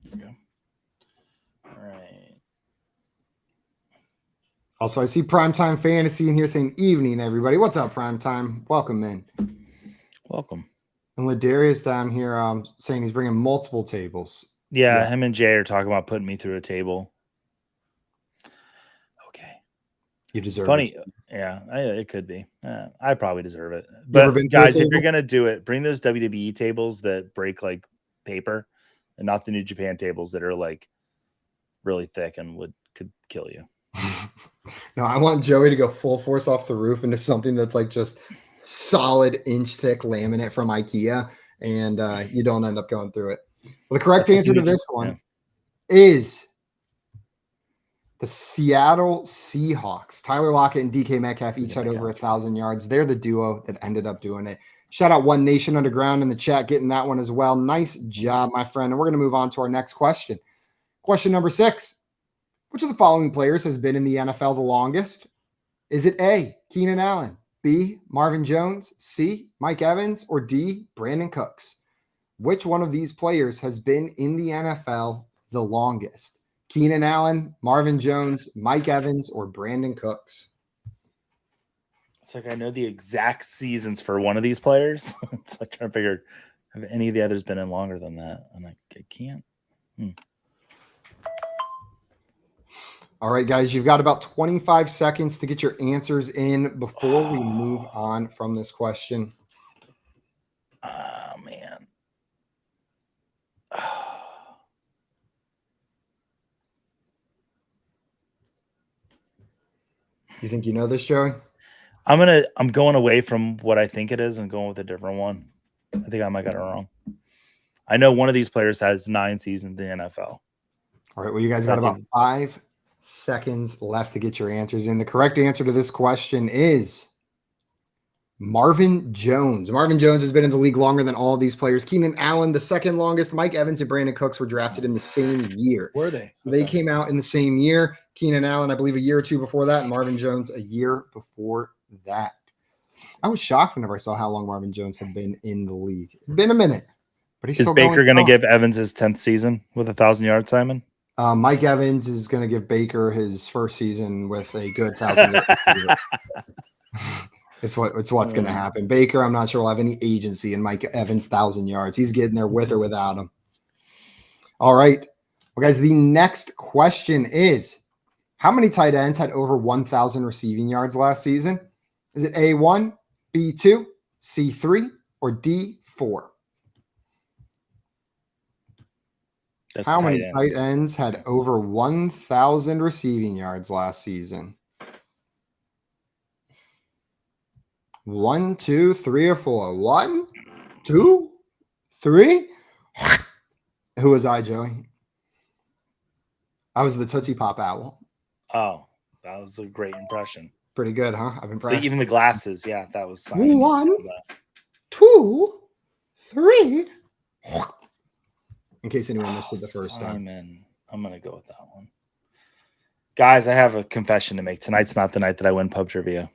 Speaker 2: There we go. All right.
Speaker 1: Also, I see Primetime Fantasy in here saying evening, everybody. What's up, Primetime? Welcome in.
Speaker 2: Welcome.
Speaker 1: And Ladarius down here saying he's bringing multiple tables.
Speaker 2: Yeah, him and Jay are talking about putting me through a table. Okay.
Speaker 1: You deserve
Speaker 2: Funny.
Speaker 1: it.
Speaker 2: Yeah, it could be. I probably deserve it.
Speaker 1: ever
Speaker 2: But
Speaker 1: been to a
Speaker 2: guys, if
Speaker 1: table?
Speaker 2: you're gonna do it, bring those WWE tables that break like paper, and not the New Japan tables that are like really thick and could kill you.
Speaker 1: No, I want Joey to go full force off the roof into something that's like just solid inch thick laminate from IKEA, and you don't end up going through it. Well, the correct
Speaker 2: That's
Speaker 1: answer to
Speaker 2: something
Speaker 1: this one is the Seattle Seahawks. Tyler Lockett and DK Metcalf each had over 1,000 yards. They're the duo that ended up doing it. Shout out One Nation Underground in the chat, getting that one as well. Nice job, my friend. And we're going to move on to our next question. Question number 6. Which of the following players has been in the NFL the longest? Is it A, Keenan Allen, B, Marvin Jones, C, Mike Evans, or D, Brandon Cooks? Which one of these players has been in the NFL the longest? Keenan Allen, Marvin Jones, Mike Evans, or Brandon Cooks?
Speaker 2: It's like I know the exact seasons for one of these players. It's like trying to figure, have any of the others been in longer than that? I'm like, I can't.
Speaker 1: All right, guys, you've got about 25 seconds to get your answers in before we move on from this question.
Speaker 2: Oh, man.
Speaker 1: You think you know this, Joey?
Speaker 2: I'm going away from what I think it is and going with a different one. I think I might got it wrong. I know one of these players has 9 seasons in the NFL.
Speaker 1: All right, well, you guys got about 5 seconds left to get your answers in. The correct answer to this question is Marvin Jones. Marvin Jones has been in the league longer than all of these players. Keenan Allen, the second longest. Mike Evans and Brandon Cooks were drafted in the same year.
Speaker 2: Were they?
Speaker 1: So they came out in the same year. Keenan Allen, I believe, a year or two before that, and Marvin Jones a year before that. I was shocked whenever I saw how long Marvin Jones had been in the league. It's been a minute, but he's
Speaker 2: Is
Speaker 1: still
Speaker 2: Baker going to
Speaker 1: strong.
Speaker 2: give Evans his 10th season with 1,000 yards, Simon?
Speaker 1: Mike Evans is going to give Baker his first season with a good 1,000 yards. It's what's going to happen. Baker, I'm not sure will have any agency in Mike Evans' 1,000 yards. He's getting there with or without him. All right. Well, guys, the next question is, how many tight ends had over 1,000 receiving yards last season? Is it A1, B2, C3, or D4? How many tight ends had over 1,000 receiving yards last season? 1, 2, 3, or 4? 1, 2, 3. Who was I, Joey? I was the Tootsie Pop Owl.
Speaker 2: Oh, that was a great impression.
Speaker 1: Pretty good, huh? I've been practicing.
Speaker 2: Even the glasses, yeah, that was Simon.
Speaker 1: 1, 2, 3. In case anyone missed it the first time.
Speaker 2: I'm going to go with that one. Guys, I have a confession to make. Tonight's not the night that I win Pub Trivia.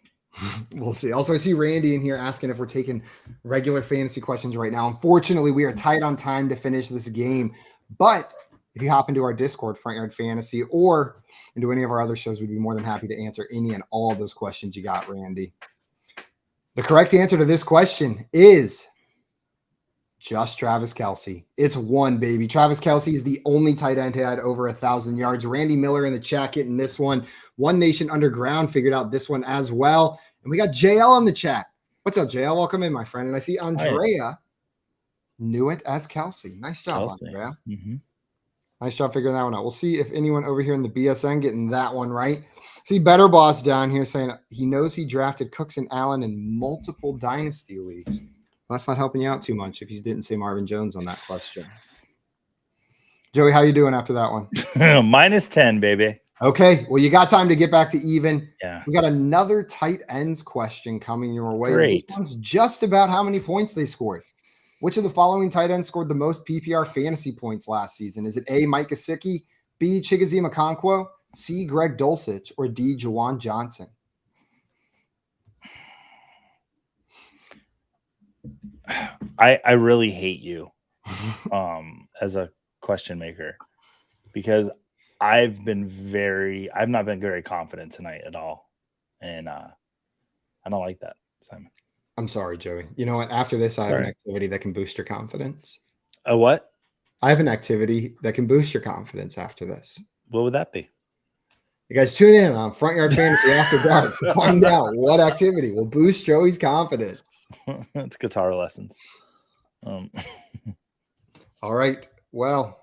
Speaker 1: We'll see. Also, I see Randy in here asking if we're taking regular fantasy questions right now. Unfortunately, we are tight on time to finish this game. But if you hop into our Discord, Front Yard Fantasy, or into any of our other shows, we'd be more than happy to answer any and all of those questions you got, Randy. The correct answer to this question is just Travis Kelce. It's 1, baby. Travis Kelce is the only tight end who had over 1,000 yards. Randy Miller in the chat getting this one. One Nation Underground figured out this one as well. And we got JL in the chat. What's up, JL? Welcome in, my friend. And I see Andrea knew it as Kelce. Nice job, Andrea.
Speaker 2: Mm-hmm.
Speaker 1: Nice job figuring that one out. We'll see if anyone over here in the BSN getting that one right. See Better Boss down here saying he knows he drafted Cooks and Allen in multiple dynasty leagues. Well, that's not helping you out too much if you didn't say Marvin Jones on that question. Joey, how you doing after that one?
Speaker 2: -10, baby.
Speaker 1: Okay, well, you got time to get back to even.
Speaker 2: Yeah.
Speaker 1: We got another tight ends question coming your way.
Speaker 2: Great.
Speaker 1: This one's just about how many points they scored. Which of the following tight ends scored the most PPR fantasy points last season? Is it A, Mike Gesicki, B, Chigoziem Okonkwo, C, Greg Dulcich, or D, Juwan Johnson?
Speaker 2: I really hate you as a question maker, because I've not been very confident tonight at all. And I don't like that, Simon.
Speaker 1: I'm sorry, Joey. You know what? After this, I have an
Speaker 2: Sorry.
Speaker 1: activity that can boost your confidence.
Speaker 2: A what?
Speaker 1: I have an activity that can boost your confidence after this.
Speaker 2: What would that be?
Speaker 1: You guys tune in on Front Yard Fantasy After Dark to find out what activity will boost Joey's confidence.
Speaker 2: It's guitar lessons.
Speaker 1: All right. Well,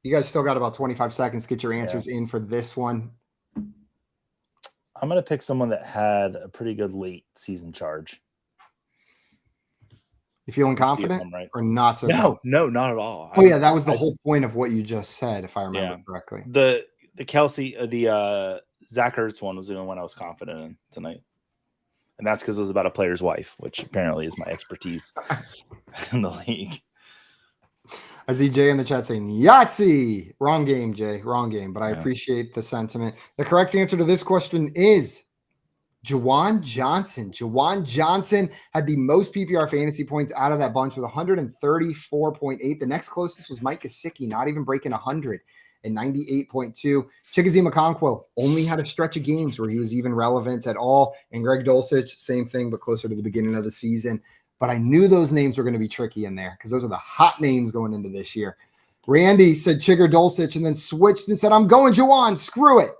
Speaker 1: you guys still got about 25 seconds to get your answers in for this one.
Speaker 2: I'm going to pick someone that had a pretty good late season charge.
Speaker 1: You feeling confident or not so confident?
Speaker 2: No, not at all.
Speaker 1: Oh, yeah, that was the whole point of what you just said, if I remember correctly.
Speaker 2: The Kelsey, the Zach Ertz one was the only one I was confident in tonight. And that's because it was about a player's wife, which apparently is my expertise in the league.
Speaker 1: I see Jay in the chat saying, Yahtzee. Wrong game, Jay. Wrong game, but I appreciate the sentiment. The correct answer to this question is Juwan Johnson. Juwan Johnson had the most PPR fantasy points out of that bunch with 134.8. The next closest was Mike Gesicki, not even breaking 100 and 98.2. Chickasee Okonkwo only had a stretch of games where he was even relevant at all. And Greg Dulcich, same thing, but closer to the beginning of the season. But I knew those names were going to be tricky in there because those are the hot names going into this year. Randy said Chigger Dulcich and then switched and said, I'm going Juwan. Screw it.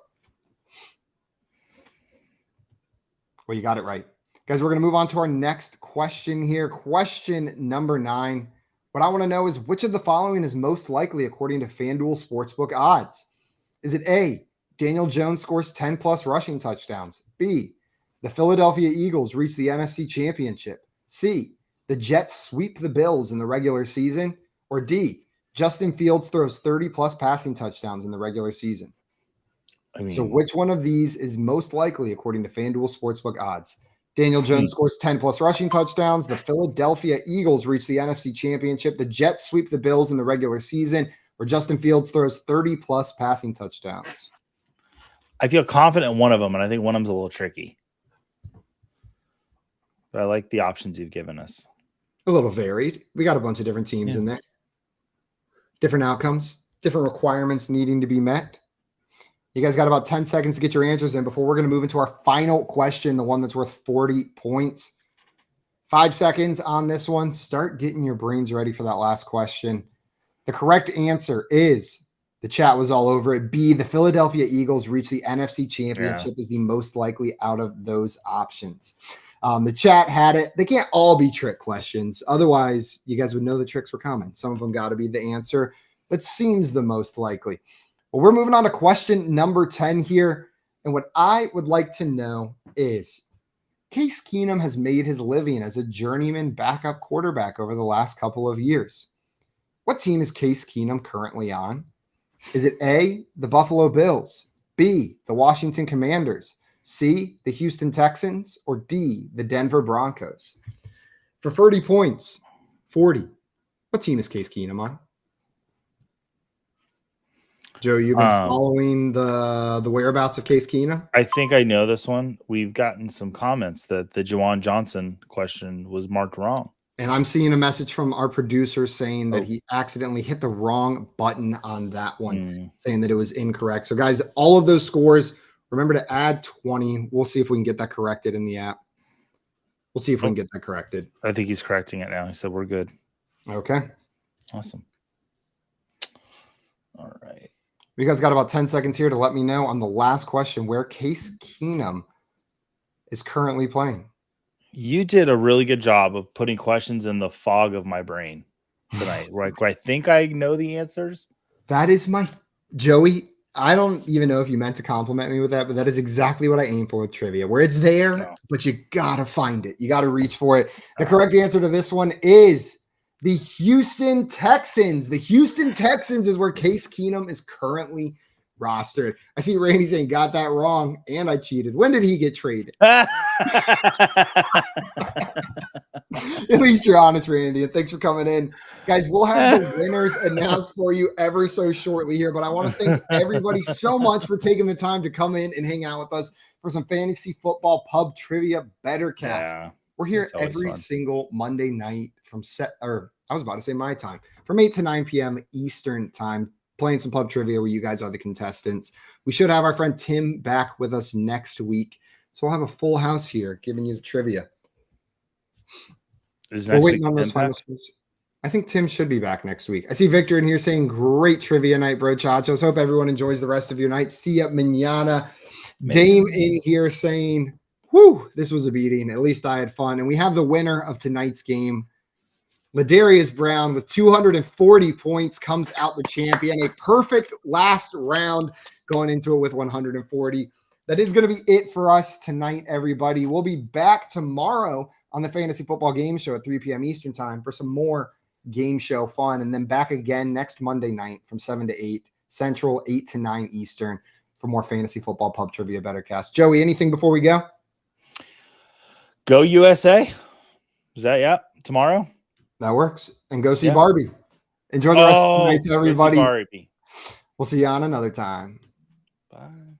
Speaker 1: Well, you got it right. Guys, we're going to move on to our next question here. Question number 9. What I want to know is which of the following is most likely according to FanDuel Sportsbook odds? Is it A, Daniel Jones scores 10-plus rushing touchdowns? B, the Philadelphia Eagles reach the NFC Championship? C, the Jets sweep the Bills in the regular season? Or D, Justin Fields throws 30-plus passing touchdowns in the regular season? So which one of these is most likely according to FanDuel Sportsbook odds? Daniel Jones scores 10-plus rushing touchdowns. The Philadelphia Eagles reach the NFC Championship. The Jets sweep the Bills in the regular season. Or Justin Fields throws 30-plus passing touchdowns.
Speaker 2: I feel confident in one of them, and I think one of them's a little tricky. But I like the options you've given us.
Speaker 1: A little varied. We got a bunch of different teams in there. Different outcomes, different requirements needing to be met. You guys got about 10 seconds to get your answers in before we're going to move into our final question, the one that's worth 40 points. 5 seconds on this one. Start getting your brains ready for that last question. The correct answer is, the chat was all over it, B, the Philadelphia Eagles reach the NFC Championship is the most likely out of those options. The chat had it. They can't all be trick questions. Otherwise, you guys would know the tricks were coming. Some of them got to be the answer, but seems the most likely. Well, we're moving on to question number 10 here. And what I would like to know is, Case Keenum has made his living as a journeyman backup quarterback over the last couple of years. What team is Case Keenum currently on? Is it A, the Buffalo Bills, B, the Washington Commanders, C, the Houston Texans, or D, the Denver Broncos? For 30 points, 40. What team is Case Keenum on? Joe, you've been following the whereabouts of Case Keenum?
Speaker 2: I think I know this one. We've gotten some comments that the Juwan Johnson question was marked wrong.
Speaker 1: And I'm seeing a message from our producer saying that he accidentally hit the wrong button on that one, saying that it was incorrect. So, guys, all of those scores, remember to add 20. We'll see if we can get that corrected in the app. We'll see if we can get that corrected.
Speaker 2: I think he's correcting it now. He said we're good.
Speaker 1: Okay.
Speaker 2: Awesome. All right.
Speaker 1: You guys got about 10 seconds here to let me know on the last question where Case Keenum is currently playing.
Speaker 2: You did a really good job of putting questions in the fog of my brain tonight. Where I think I know the answers.
Speaker 1: That is my Joey. I don't even know if you meant to compliment me with that, but that is exactly what I aim for with trivia, where it's there, but you got to find it. You got to reach for it. The correct answer to this one is the Houston Texans. The Houston Texans is where Case Keenum is currently rostered. I see Randy saying, got that wrong, and I cheated. When did he get traded? At least you're honest, Randy, and thanks for coming in. Guys, we'll have the winners announced for you ever so shortly here, but I want to thank everybody so much for taking the time to come in and hang out with us for some fantasy football pub trivia BettorCast. Yeah, we're here every single Monday night from I was about to say my time, from 8 to 9 p.m. Eastern time. playing some pub trivia where you guys are the contestants. We should have our friend Tim back with us next week. So we'll have a full house here giving you the trivia. We're waiting on those final scores. I think Tim should be back next week. I see Victor in here saying, great trivia night, bro, chachos. Hope everyone enjoys the rest of your night. See ya mañana. Dame in here saying, whew, this was a beating. At least I had fun. And we have the winner of tonight's game. Ladarius Brown with 240 points comes out the champion. A perfect last round going into it with 140. That is going to be it for us tonight, everybody. We'll be back tomorrow on the Fantasy Football Game Show at 3 p.m. Eastern Time for some more game show fun. And then back again next Monday night from 7 to 8 Central, 8 to 9 Eastern for more Fantasy Football Pub Trivia BettorCast. Joey, anything before we go?
Speaker 2: Go USA. Is that, tomorrow?
Speaker 1: That works. And go see Barbie. Enjoy the rest of the night, everybody.
Speaker 2: Barbie.
Speaker 1: We'll see you on another time.
Speaker 2: Bye.